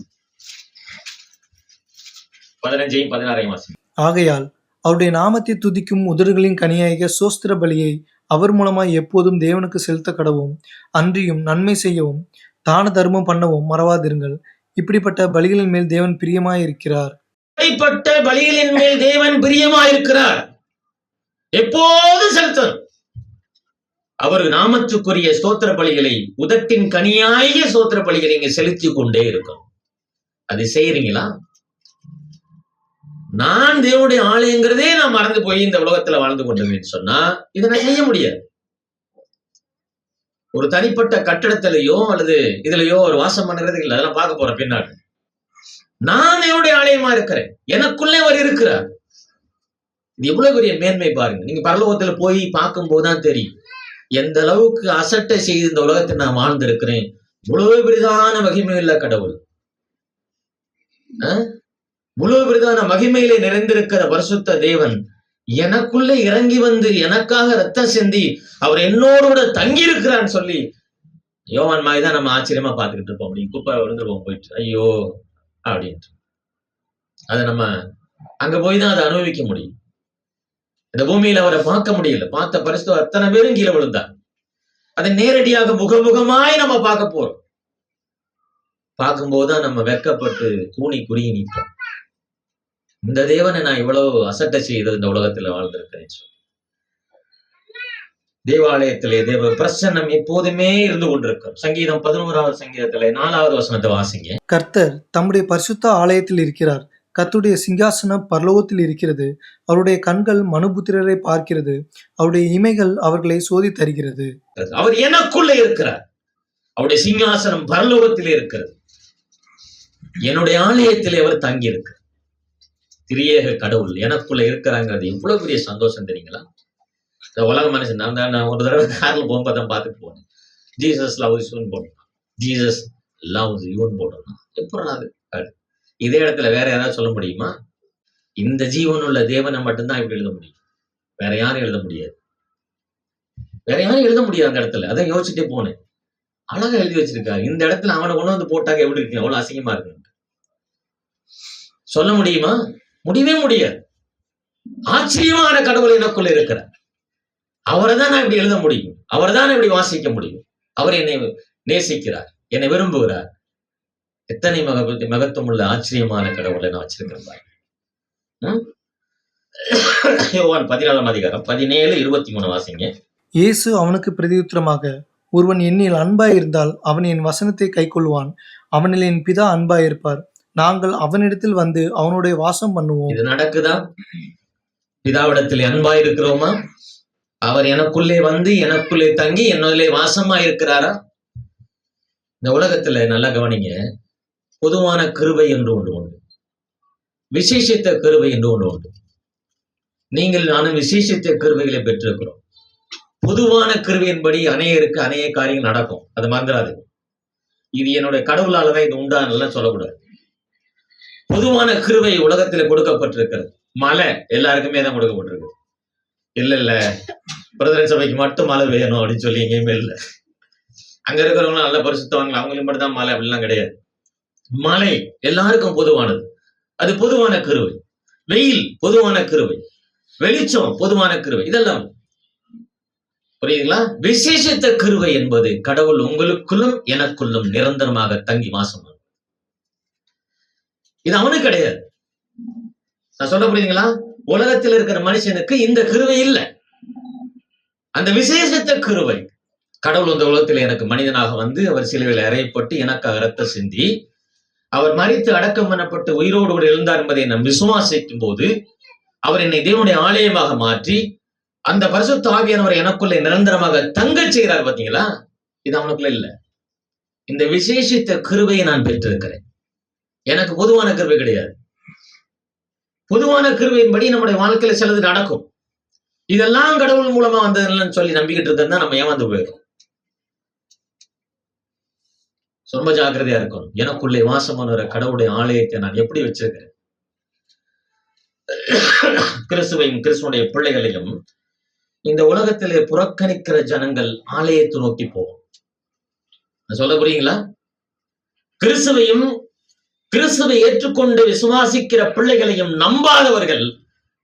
15-16 வாசிங்க. ஆகையால் அவருடைய நாமத்தை துதிக்கும் உதடுகளின் கனியாகிய சோஸ்திர பலியை அவர் மூலமாய் எப்போதும் தேவனுக்கு செலுத்த கடவும், அன்றியும் நன்மை செய்யவும் தான தர்மம் பண்ணவும் மறவாதிருங்கள். இப்படிப்பட்ட பலிகளின் மேல் தேவன் பிரியமாயிருக்கிறார். இப்படிப்பட்ட பலிகளின் மேல் தேவன் பிரியமாயிருக்கிறார். எப்போதும் செலுத்தணும். அவர் நாமத்துக்குரிய ஸ்தோத்திர பலிகளை, உதட்டின் கனியாகிய ஸ்தோத்திர பலிகளை இங்க செலுத்தி கொண்டே இருக்கும். அது செய்யறீங்களா? நான் தேவனுடைய ஆலயங்கிறதே நான் மறந்து போய் இந்த உலகத்துல வாழ்ந்து கொண்டேன்னு சொன்னா இதை நான் செய்ய முடியாது. ஒரு தனிப்பட்ட கட்டடத்திலேயோ அல்லது இதுலயோ ஒரு வாசம் பண்ணுறது இல்லை, அதெல்லாம் பார்க்க போற பின்னாடி. நான் தேவனுடைய ஆலயமா இருக்கிறேன், எனக்குள்ளே அவர் இருக்கிறார். இது எவ்வளவு பெரிய மேன்மை பாருங்க. நீங்க பரலோகத்துல போய் பார்க்கும் போதுதான் தெரியும் எந்த அளவுக்கு அசட்டை செய்து இந்த உலகத்தை நான் வாழ்ந்திருக்கிறேன். இவ்வளவு பெரிதான மகிமையுள்ள கடவுள், இவ்வளவு பெரிதான மகிமையிலே நிறைந்திருக்கிற பரிசுத்த தேவன் எனக்குள்ளே இறங்கி வந்து எனக்காக ரத்தம் சிந்தி அவர் என்னோட தங்கி இருக்கிறான்னு சொல்லி யோவான் மாதிரிதான் நம்ம ஆச்சரியமா பார்த்துக்கிட்டு இருப்போம். அப்படி குப்பை விழுந்துருப்போம் போயிட்டு, ஐயோ அப்படின்ட்டு. அதை நம்ம அங்க போய் தான் அதை அனுபவிக்க முடியும். இந்த பூமியில அவரை பார்க்க முடியல. பார்த்த பரிசுத்த அத்தனை பேரும் கீழே விழுந்தார். அதை நேரடியாக முகமுகமாய் நம்ம பார்க்க போறோம். பார்க்கும்போதுதான் நம்ம வெட்கப்பட்டு கூனி குறுகி நிற்போம். இந்த தேவனை நான் இவ்வளவு அசட்டை செய்து இந்த உலகத்துல வாழ்ந்திருக்கிறேன். தேவாலயத்திலே தேவ பிரசன்னம் எப்போதுமே இருந்து கொண்டிருக்கும். சங்கீதம் 11ஆவது சங்கீதத்திலே 4வது வசனத்தை வாசிங்க. கர்த்தர் தம்முடைய பரிசுத்த ஆலயத்தில் இருக்கிறார். கர்த்தருடைய சிங்காசனம் பரலோகத்தில் இருக்கிறது. அவருடைய கண்கள் மனுபுத்திரரை பார்க்கிறது. அவருடைய இமைகள் அவர்களை சோதி தருகிறது. அவர் எனக்குள்ள இருக்கிறார். அவருடைய சிங்காசனம் பரலோகத்திலே இருக்கிறது. என்னுடைய ஆலயத்திலே அவர் தங்கி இருக்கிறார். திரியேக கடவுள் எனக்குள்ள இருக்கிறாங்கிறது எவ்வளவு பெரிய சந்தோஷம் தெரியுங்களா? இந்த உலக மனுஷன் நான் ஒரு தடவை கார்ல போகும்போது தான் பார்த்துட்டு போனேன். ஜீசஸ் லவ்ஸ் யூன்னு போடணும், ஜீசஸ் லவ்ஸ் யூன்னு போடணும். எப்படி அது? இதே இடத்துல வேற யாராவது சொல்ல முடியுமா? இந்த ஜீவனுள்ள தேவனை மட்டும்தான் இப்படி எழுத முடியும். வேற யாரும் எழுத முடியாது. வேற யாரும் எழுத முடியாது அந்த இடத்துல. அதான் யோசிச்சுட்டே போனேன். அழகா எழுதி வச்சிருக்காரு. இந்த இடத்துல அவனை கொண்டு வந்து போட்டாங்க எப்படி இருக்கு? அவ்வளவு அசிங்கமா இருக்கு. சொல்ல முடியுமா? முடியவே முடியாது. ஆச்சரியமான கடவுள் எனக்குள்ள இருக்கிறார். அவரை தான் நான் இப்படி எழுத முடியும். அவரை தான் இப்படி வாசிக்க முடியும். அவர் என்னை நேசிக்கிறார், என்னை விரும்புகிறார். எத்தனை மகத்துவம் உள்ள ஆச்சரியமான கடவுளை நான் வச்சிருக்கிறேன். யோவான் 14ஆம் அதிகாரம் 17-23 வாசிங்க. இயேசு அவனுக்கு பிரதியுத்தரமாக, ஒருவன் என்னில் அன்பாய் இருந்தால் அவன் என் வசனத்தை கைக்கொள்வான். அவனில் என் பிதா அன்பாய் இருப்பார். நாங்கள் அவனிடத்தில் வந்து அவனுடைய வாசம் பண்ணுவோம். இது நடக்குதா? பிதாவிடத்தில் அன்பாய் இருக்கிறோமா? அவர் எனக்குள்ளே வந்து எனக்குள்ளே தங்கி என்னதிலே வாசமா இருக்கிறாரா? இந்த உலகத்துல நல்லா கவனிங்க. பொதுவான கிருபை என்று ஒன்று உண்டு, விசேஷித்த கிருபை என்று ஒன்று உண்டு. நீங்கள் நானும் விசேஷித்த கிருபைகளை பெற்றிருக்கிறோம். பொதுவான கிருபையின்படி அநேகருக்கு அநேக காரியங்கள் நடக்கும். அது மறந்துடாது. இது என்னுடைய கடவுளாலதான் இது உண்டானலாம் சொல்லக்கூடாது. பொதுவான கிருபை உலகத்தில் கொடுக்கப்பட்டிருக்கிறது. மழை எல்லாருக்குமே தான் கொடுக்கப்பட்டிருக்கு. இல்ல பிரதர் சபைக்கு மட்டும் மழை வேணும் அப்படின்னு சொல்லி எங்கேயுமே இல்லை. அங்க இருக்கிறவங்க நல்ல பரிசுத்தவங்க, அவங்களுக்கு மட்டும் தான் மழை அப்படிலாம் கிடையாது. மழை எல்லாருக்கும் பொதுவானது, அது பொதுவான கிருபை. வெயில் பொதுவான கிருபை, வெளிச்சம் பொதுவான கிருபை. இதெல்லாம் புரியுதுங்களா? விசேஷத்த கிருபை என்பது கடவுள் உங்களுக்குள்ளும் எனக்குள்ளும் நிரந்தரமாக தங்கி வாசம். இது அவனுக்கு கிடையாது. நான் சொல்ல புரியுதுங்களா? உலகத்தில் இருக்கிற மனுஷனுக்கு இந்த கிருபை இல்லை. அந்த விசேஷத்த கிருபை கடவுள் இந்த உலகத்தில் எனக்கு மனிதனாக வந்து அவர் சிலுவையில் அறையப்பட்டு எனக்காக ரத்தம் சிந்தி அவர் மரித்து அடக்கம் பண்ணப்பட்டு உயிரோடு கூட எழுந்தார் என்பதை நாம் விசுவாசிக்கும் போது அவர் என்னை தேவனுடைய ஆலயமாக மாற்றி அந்த பரிசுத்த ஆவியானவர் எனக்குள்ளே நிரந்தரமாக தங்க செய்கிறார். பார்த்தீங்களா? இது அவனுக்குள்ள இல்லை. இந்த விசேஷித்த கிருபையை நான் பெற்றிருக்கிறேன். எனக்கு பொதுவான கிருபை கிடையாது. பொதுவான கிருபையின்படி நம்முடைய வாழ்க்கையில சிலது நடக்கும். இதெல்லாம் கடவுள் மூலமா வந்ததுன்னு சொல்லி நம்பிக்கிட்டு இருக்கிறதா நம்ம ஏமாந்து போயிடும். ரொம்ப ஜாக்கிரதையா இருக்கணும். எனக்குள்ளே வாசமான கடவுளுடைய ஆலயத்தை நான் எப்படி வச்சிருக்கிறேன்? கிறிஸ்துவையும் கிறிஸ்துவனுடைய பிள்ளைகளையும் இந்த உலகத்திலே புறக்கணிக்கிற ஜனங்கள் ஆலயத்தை நோக்கி போவோம். சொல்ல புரியுங்களா? கிறிஸ்துவையும் கிறிஸ்துவை ஏற்றுக்கொண்டு விசுவாசிக்கிற பிள்ளைகளையும் நம்பாதவர்கள்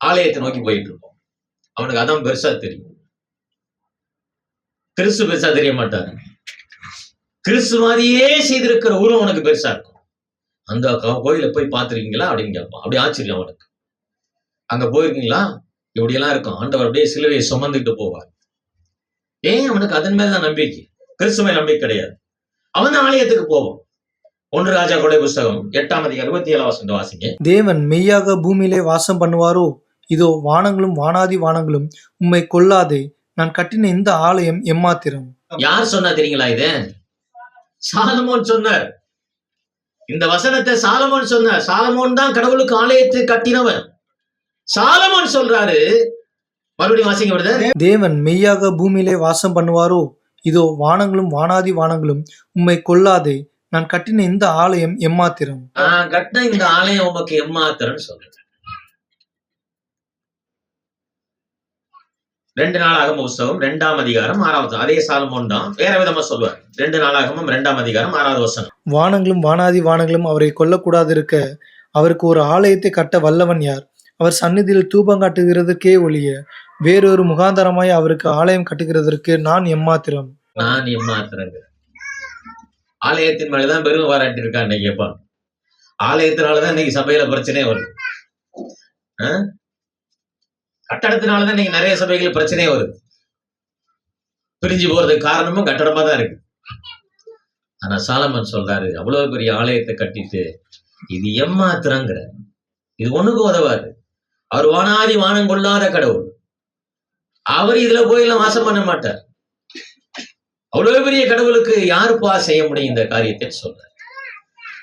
ஆலயத்தை நோக்கி போயிட்டு இருப்போம். அவனுக்கு அதான் பெருசா தெரியும். கிறிஸ்து பெருசா தெரிய மாட்டாரு. கிறிஸ்து மாதிரியே செய்திருக்கிற ஊரும் உனக்கு பெருசா இருக்கும். அந்த கோயில போய் பார்த்திருக்கீங்களா அப்படின்னு கேட்பான். அப்படி ஆச்சரியம் அவனுக்கு. அங்க போயிருக்கீங்களா? இப்படி எல்லாம் இருக்கும். ஆண்டவர் அப்படியே சிலுவையை சுமந்துட்டு போவார். ஏன்? அவனுக்கு அதன் மேலதான் நம்பிக்கை. கிறிஸ்துவை நம்பிக்கை கிடையாது. அவன் ஆலயத்துக்கு போவான். 1 ராஜாக்களுடைய புஸ்தகம் 8ஆம் அதிகாரம் 27 வாசிங்க. தேவன் மெய்யாக பூமியிலே வாசம் பண்ணுவாரோ? இதோ வானங்களும் வானாதி வானங்களும் உம்மை கொள்ளாதே. நான் கட்டின இந்த ஆலயம் எம்மாத்திரம். யார் சொன்னா தெரியுங்களா? இது சாலமோன் சொன்னார். இந்த வசனத்தை சாலமோன் சொன்னார். சாலமோன் தான் கடவுளுக்கு ஆலயத்தை கட்டினவன். சாலமோன் சொல்றாரு. மறுபடியும் வாசிங்க விடுத. தேவன் மெய்யாக பூமியிலே வாசம் பண்ணுவாரோ? இதோ வானங்களும் வானாதி வானங்களும் உம்மை கொள்ளாதே. நான் கட்டின இந்த ஆலயம் எம்மாத்திரம். நான் கட்டின இந்த ஆலயம் உமக்கு எம்மாத்திரம் சொல்றேன். 2 நாளாகமம் புஸ்தகம் 2ஆம் அதிகாரம் 6வது. அதே சாலமோன் தான் வேற விதமா சொல்லுவார். 2 நாளாகமம் 2ஆம் அதிகாரம் 6வது வசனம். வானங்களும் வானாதி வானங்களும் அவரை கொல்லக்கூடாது இருக்க அவருக்கு ஒரு ஆலயத்தை கட்ட வல்லவன் யார்? அவர் சந்நிதியில் தூபம் காட்டுகிறதுக்கே ஒழிய வேறொரு முகாந்தரமாய் அவருக்கு ஆலயம் கட்டுகிறதற்கு நான் எம்மாத்திரம். நான் எம்மாத்திரங்க. ஆலயத்தின் மேலதான் பெருமை பாராட்டி இருக்கா இன்னைக்கு. கேட்பான். ஆலயத்தினாலதான் இன்னைக்கு சபையில பிரச்சனையே வருது. கட்டடத்தினாலதான் இன்னைக்கு நிறைய சபைகள் பிரச்சனையே வருது. பிரிஞ்சு போறதுக்கு காரணமும் கட்டடமா தான் இருக்கு. ஆனா சாலமன் சொல்றாரு, அவ்வளவு பெரிய ஆலயத்தை கட்டிட்டு இது எம்மாத்திரங்கிற, இது ஒண்ணுக்கு உதவாது. அவர் வானாதி வானம் கொள்ளாத கடவுள். அவர் இதுல போயெல்லாம் வாசம் பண்ண மாட்டார். அவ்வளவு பெரிய கடவுளுக்கு யாருப்பா செய்ய முடியும் இந்த காரியத்தை சொல்றார்.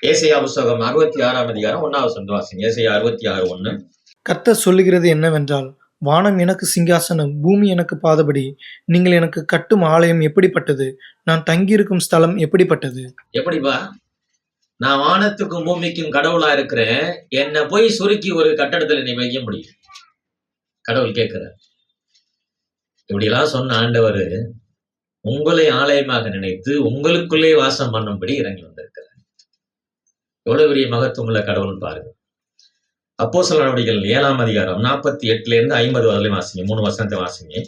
ஏசாயா புஸ்தகம் 66ஆம் அதிகாரம் 1வது வசனம் வாசிங்க. ஏசாயா 66:1. கர்த்தர் சொல்லுகிறது என்னவென்றால், வானம் எனக்கு சிங்காசனம், பூமி எனக்கு பாதபடி. நீங்கள் எனக்கு கட்டும் ஆலயம் எப்படிப்பட்டது? நான் தங்கியிருக்கும் ஸ்தலம் எப்படிப்பட்டது? எப்படிப்பா? நான் வானத்துக்கும் பூமிக்கும் கடவுளா இருக்கிறேன். என்னை போய் சுருக்கி ஒரு கட்டடத்துல நீ வைக்க முடியும்? கடவுள் கேட்கிறார். இப்படியெல்லாம் சொன்ன ஆண்டவர் உங்களை ஆலயமாக நினைத்து உங்களுக்குள்ளே வாசம் பண்ணும்படி இறங்கி வந்திருக்கிறார். எவ்வளவு பெரிய மகத்துவம் உள்ள கடவுள் பாருங்க. அப்போஸ்தலர் நடவடிக்கைகள் 7ஆம் அதிகாரம் 48 50 வரலையும் வாசிங்க. 3 வசனத்தை வாசிங்க.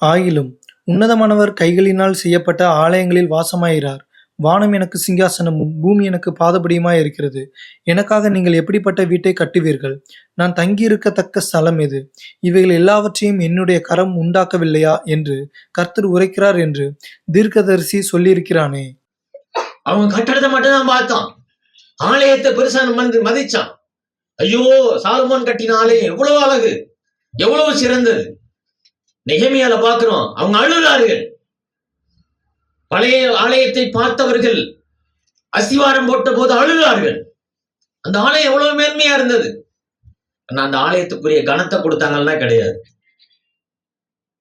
ஆகிலும் உன்னதமானவர் கைகளினால் செய்யப்பட்ட ஆலயங்களில் வாசமாயிறார். வானம் எனக்கு சிங்காசனமும் பூமி எனக்கு பாதபடியுமாய் இருக்கிறது. எனக்காக நீங்கள் எப்படிப்பட்ட வீட்டை கட்டுவீர்கள்? நான் தங்கியிருக்கத்தக்க ஸ்தலம் எது? இவைகள் எல்லாவற்றையும் என்னுடைய கரம் உண்டாக்கவில்லையா என்று கர்த்தர் உரைக்கிறார் என்று தீர்க்கதரிசி சொல்லியிருக்கிறானே. அவன் கட்டடத்தை மட்டும் தான் பார்த்தான். ஆலயத்தை பெருசா மதிச்சான். ஐயோ, சாலமோன் கட்டின ஆலயம் எவ்வளவு அழகு, எவ்வளவு சிறந்தது. நெகேமியால பார்க்கிறோம், அவங்க அழுகிறார்கள். பழைய ஆலயத்தை பார்த்தவர்கள் அஸ்திவாரம் போட்ட போது அழுகிறார்கள். அந்த ஆலயம் எவ்வளவு மேன்மையா இருந்தது. அந்த ஆலயத்துக்குரிய கனத்தை கொடுத்தாங்கன்னா கிடையாது.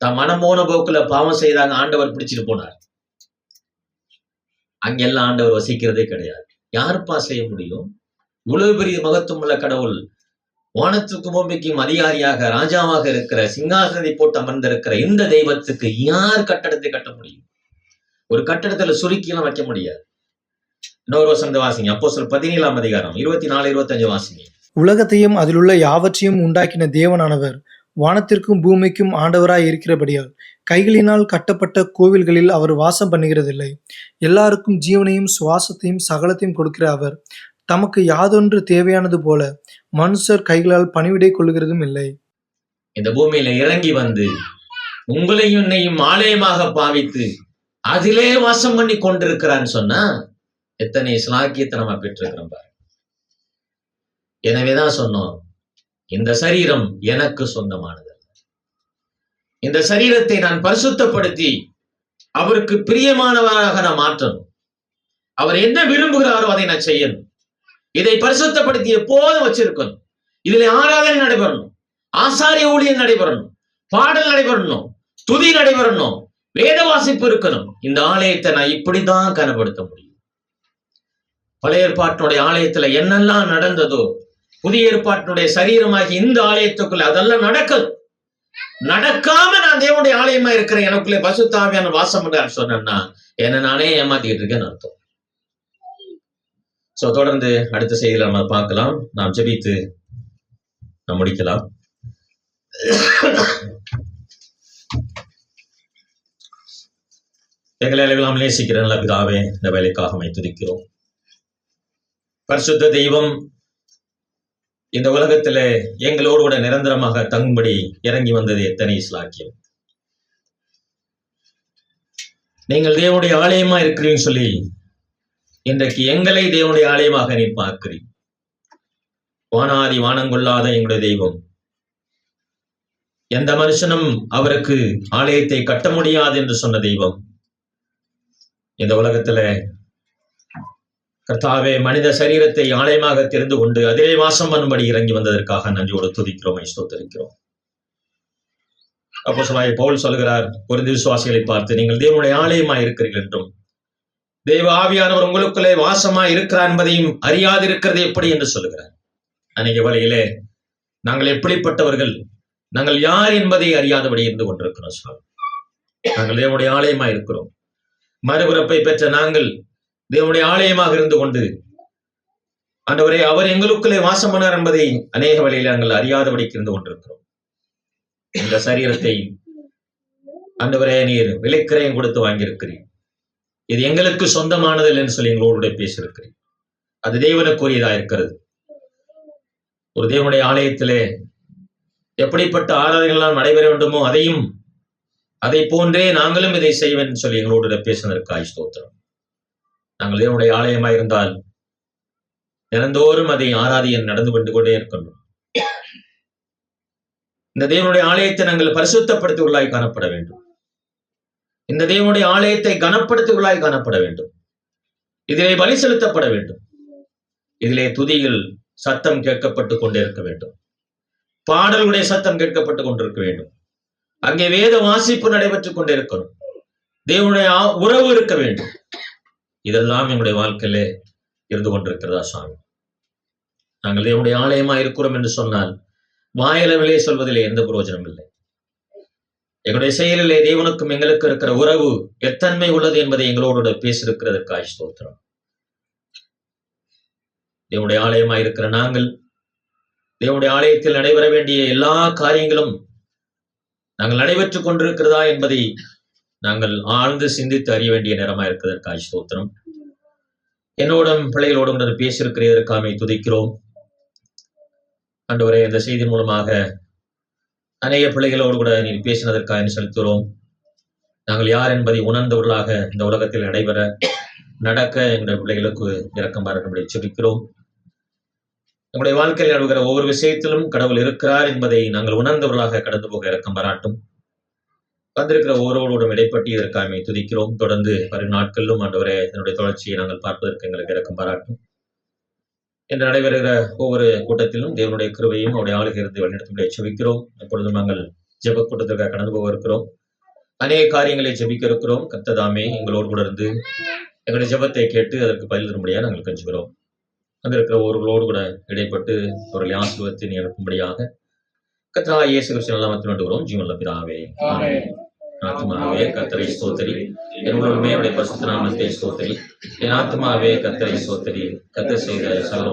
தான் மனமோன போக்குல பாவம் செய்தாங்க, ஆண்டவர் பிடிச்சிட்டு போனார். அங்கெல்லாம் ஆண்டவர் வசிக்கிறதே கிடையாது. யாருப்பா செய்ய முடியும்? இவ்வளவு பெரிய மகத்துவம் உள்ள கடவுள், வானத்துக்கும் பூமிக்கும் அதிகாரியாக ராஜாவாக இருக்கிற, சிங்காசனத்தை போட்டு அமர்ந்திருக்கிற இந்த தெய்வத்துக்கு யார் கட்டடத்தை கட்ட முடியும்? ஒரு கட்டடத்துல சுருக்கிலாம் வைக்க முடியாது. இன்னொரு வசனத்தை வாசிங்க. அப்போஸ்தலர் 17ஆம் அதிகாரம் 24, 25 வாசிங்க. உலகத்தையும் அதிலுள்ள யாவற்றையும் உண்டாக்கின தேவனானவர் வானத்திற்கும் பூமிக்கும் ஆண்டவராய் இருக்கிறபடியால் கைகளினால் கட்டப்பட்ட கோவில்களில் அவர் வாசம் பண்ணுகிறதில்லை. எல்லாருக்கும் ஜீவனையும் சுவாசத்தையும் சகலத்தையும் கொடுக்கிற அவர் தமக்கு யாதொன்று தேவையானது போல மனுஷர் கைகளால் பணிவிடை கொள்ளுகிறதும் இல்லை. இந்த பூமியில இறங்கி வந்து உங்களையும் என்னையும் ஆலயமாக பாவித்து அதிலே வாசம் பண்ணி கொண்டிருக்கிறான்னு சொன்னா எத்தனை ஸ்லாக்கியத்தை நம்ம பெற்றிருக்கிறோம் பாரு. எனவேதான் சொன்னோம், இந்த சரீரம் எனக்கு சொந்தமானது. இந்த சரீரத்தை நான் பரிசுத்தப்படுத்தி அவருக்கு பிரியமானவராக நான் மாற்றணும். அவர் என்ன விரும்புகிறாரோ அதை நான் செய்யணும். இதை பரிசுத்தப்படுத்தி எப்போதும் வச்சிருக்கணும். இதுல ஆராதனை நடைபெறணும், ஆசாரிய ஊழியம் நடைபெறணும், பாடல் நடைபெறணும், துதி நடைபெறணும், வேத வாசிப்பு இருக்கணும். இந்த ஆலயத்தை நான் இப்படிதான் கனப்படுத்த முடியும். பழைய ஏற்பாட்டினுடைய ஆலயத்துல என்னெல்லாம் நடந்ததோ புதிய ஏற்பாட்டினுடைய சரீரமாகி இந்த ஆலயத்துக்குள்ள அதெல்லாம் நடக்காம நான் தேவனுடைய ஆலயமா இருக்கிறேன், எனக்குள்ளே பரிசுத்த ஆவியான வாசம் பண்றான்னு சொன்னேன்னா என்ன நானே ஏமாத்திக்கிட்டு இருக்கேன்னு அர்த்தம். சோ தொடர்ந்து அடுத்த செய்தியில நம்ம பார்க்கலாம். நாம் ஜெபித்து நாம் முடிக்கலாம். எங்களை அளவிலாம் நேசிக்கிற நல்ல பிதாவே, இந்த வேலைக்காக துதிக்கிறோம். பரிசுத்த தெய்வம் இந்த உலகத்துல எங்களோடு கூட நிரந்தரமாக தங்கும்படி இறங்கி வந்தது எத்தனை ஸ்லாக்கியம். நீங்கள் தேவனுடைய ஆலயமா இருக்கிறீங்கன்னு சொல்லி இன்றைக்கு எங்களை தேவனுடைய ஆலயமாக நீ பார்க்கிறீர். வானாதி வானங்கொள்ளாத எங்களுடைய தெய்வம், எந்த மனுஷனும் அவருக்கு ஆலயத்தை கட்ட முடியாது என்று சொன்ன தெய்வம், இந்த உலகத்துல கர்த்தாவே மனித சரீரத்தை ஆலயமாக தெரிந்து கொண்டு அதிலே வாசம் பண்ணும்படி இறங்கி வந்ததற்காக நன்றியோடு துதிக்கிறோம், ஸ்தோத்திரிக்கிறோம். அப்போஸ்தலனாகிய பவுல் சொல்கிறார், கொரிந்து விசுவாசிகளை பார்த்து, நீங்கள் தேவனுடைய ஆலயமாய் இருக்கிறீர்கள் என்றும் தேவ ஆவியானவர் உங்களுக்குள்ளே வாசமாய் இருக்கிறார் என்பதையும் அறியாதிருக்கிறது எப்படி என்று சொல்லுகிறார். அன்றைய வழியிலே நாங்கள் எப்படிப்பட்டவர்கள், நாங்கள் யார் என்பதை அறியாதபடி இருந்து கொண்டிருக்கிறோம் சார். நாங்கள் தேவனுடைய ஆலயமாய் இருக்கிறோம். மறுபிறப்பை பெற்ற நாங்கள் தேவனுடைய ஆலயமாக இருந்து கொண்டு ஆண்டவரே அவர் எங்களுக்குள்ளே வாசம் பண்ணார் என்பதை அநேக வழியில நாங்கள் அறியாதபடிக்கு இருந்து கொண்டிருக்கிறோம். இந்த சரீரத்தை ஆண்டவரே நீர் விலைக்கிரயம் கொடுத்து வாங்கியிருக்கிறீர். இது எங்களுக்கு சொந்தமானது என்று சொல்லி எங்களோட பேசியிருக்கிறீர். அது தேவனுக்குரியதா இருக்கிறது. ஒரு தேவனுடைய ஆலயத்திலே எப்படிப்பட்ட ஆராதனைகள் நடைபெற வேண்டுமோ அதை போன்றே நாங்களும் இதை செய்வேன் சொல்லி எங்களோட பேசினதற்காக ஸ்தோத்திரம். நாங்கள் தேவனுடைய ஆலயமாய் இருந்தால் தினந்தோறும் அதை ஆராதியன் நடந்து கொண்டே இருக்கணும். இந்த தேவனுடைய ஆலயத்தை நாங்கள் பரிசுத்தப்படுத்தியுள்ளாய் காணப்பட வேண்டும். இந்த தேவனுடைய ஆலயத்தை கனப்படுத்தியுள்ளாய் காணப்பட வேண்டும். இதிலே பலி செலுத்தப்பட வேண்டும். இதிலே துதிகள் சத்தம் கேட்கப்பட்டு கொண்டே இருக்க வேண்டும். பாடல்களுடைய சத்தம் கேட்கப்பட்டு கொண்டிருக்க வேண்டும். அங்கே வேத வாசிப்பு நடைபெற்றுக் கொண்டே இருக்கணும். தேவனுடைய உறவு இருக்க வேண்டும். இதெல்லாம் எங்களுடைய வாழ்க்கையிலே இருந்து கொண்டிருக்கிறதா சுவாமி? நாங்கள் தேவனுடைய ஆலயமா இருக்கிறோம் என்று சொன்னால் வாயளவிலே சொல்வதிலே எந்த பிரயோஜனம் இல்லை. எங்களுடைய செயலிலே தேவனுக்கும் எங்களுக்கு இருக்கிற உறவு எத்தன்மை உள்ளது என்பதை எங்களோட பேசியிருக்கிறதற்காக ஸ்தோத்திரம். தேவனுடைய ஆலயமா இருக்கிற நாங்கள் தேவனுடைய ஆலயத்தில் நடைபெற வேண்டிய எல்லா காரியங்களும் நாங்கள் நடைபெற்றுக் கொண்டிருக்கிறதா என்பதை நாங்கள் ஆழ்ந்து சிந்தித்து அறிய வேண்டிய நேரமா இருக்கிறதற்காக ஸ்தோத்திரம். என்னோடும் பிள்ளைகளோடும் பேசியிருக்கிறதற்காக துதிக்கிறோம். ஆண்டவரே, இந்த செய்தி மூலமாக அநேக பிள்ளைகளோடு கூட நீ பேசினதற்காக செலுத்துகிறோம். நாங்கள் யார் என்பதை உணர்ந்தவர்களாக இந்த உலகத்தில் நடக்க எங்களுடைய பிள்ளைகளுக்கு இரக்கம் பாராட்டும்படி செபிக்கிறோம். நம்முடைய வாழ்க்கையில் நடுகிற ஒவ்வொரு விஷயத்திலும் கடவுள் இருக்கிறார் என்பதை நாங்கள் உணர்ந்தவர்களாக கடந்து போக இரக்கம் பாராட்டும். வந்திருக்கிற ஒவ்வொருவரோடும் இடைப்பட்டு இதற்காக துதிக்கிறோம். தொடர்ந்து வரும் நாட்களிலும் ஆண்டவரே இதனுடைய தொடர்ச்சியை நாங்கள் பார்ப்பதற்கு எங்களுக்கு இரக்கம் பாராட்டும். இன்று நடைபெறுகிற ஒவ்வொரு கூட்டத்திலும் தேவனுடைய கிருபையும் அவருடைய ஆளுகை இருந்து வழிநடத்தும்படி செபிக்கிறோம். எப்பொழுதும் நாங்கள் ஜெப கூட்டத்திற்காக கடந்து போக இருக்கிறோம். அநேக காரியங்களை ஜெபிக்க இருக்கிறோம். கர்த்தர் தாமே எங்களோடு கூட இருந்து எங்களுடைய ஜெபத்தை கேட்டு அதற்கு பதில் தரும்படியாக நாங்கள் கெஞ்சுகிறோம். வந்திருக்கிற ஒருவர்களோடு கூட இடைப்பட்டு அவர்களை ஆசீர்வதித்து நீ அனுப்பும்படியாக கர்த்தராகிய இயேசு கிறிஸ்து நாமத்தில் வேண்டுகிறோம் ஜீவனுள்ள பிதாவே. ஆமென். ஆத்துமாவே கர்த்தரை ஸ்தோத்திரி, என் உள்ளமே அவருடைய பரிசுத்த நாமத்தை ஸ்தோத்திரி, என் ஆத்துமாவே கர்த்தரை ஸ்தோத்திரி, கர்த்தர் செய்த சகல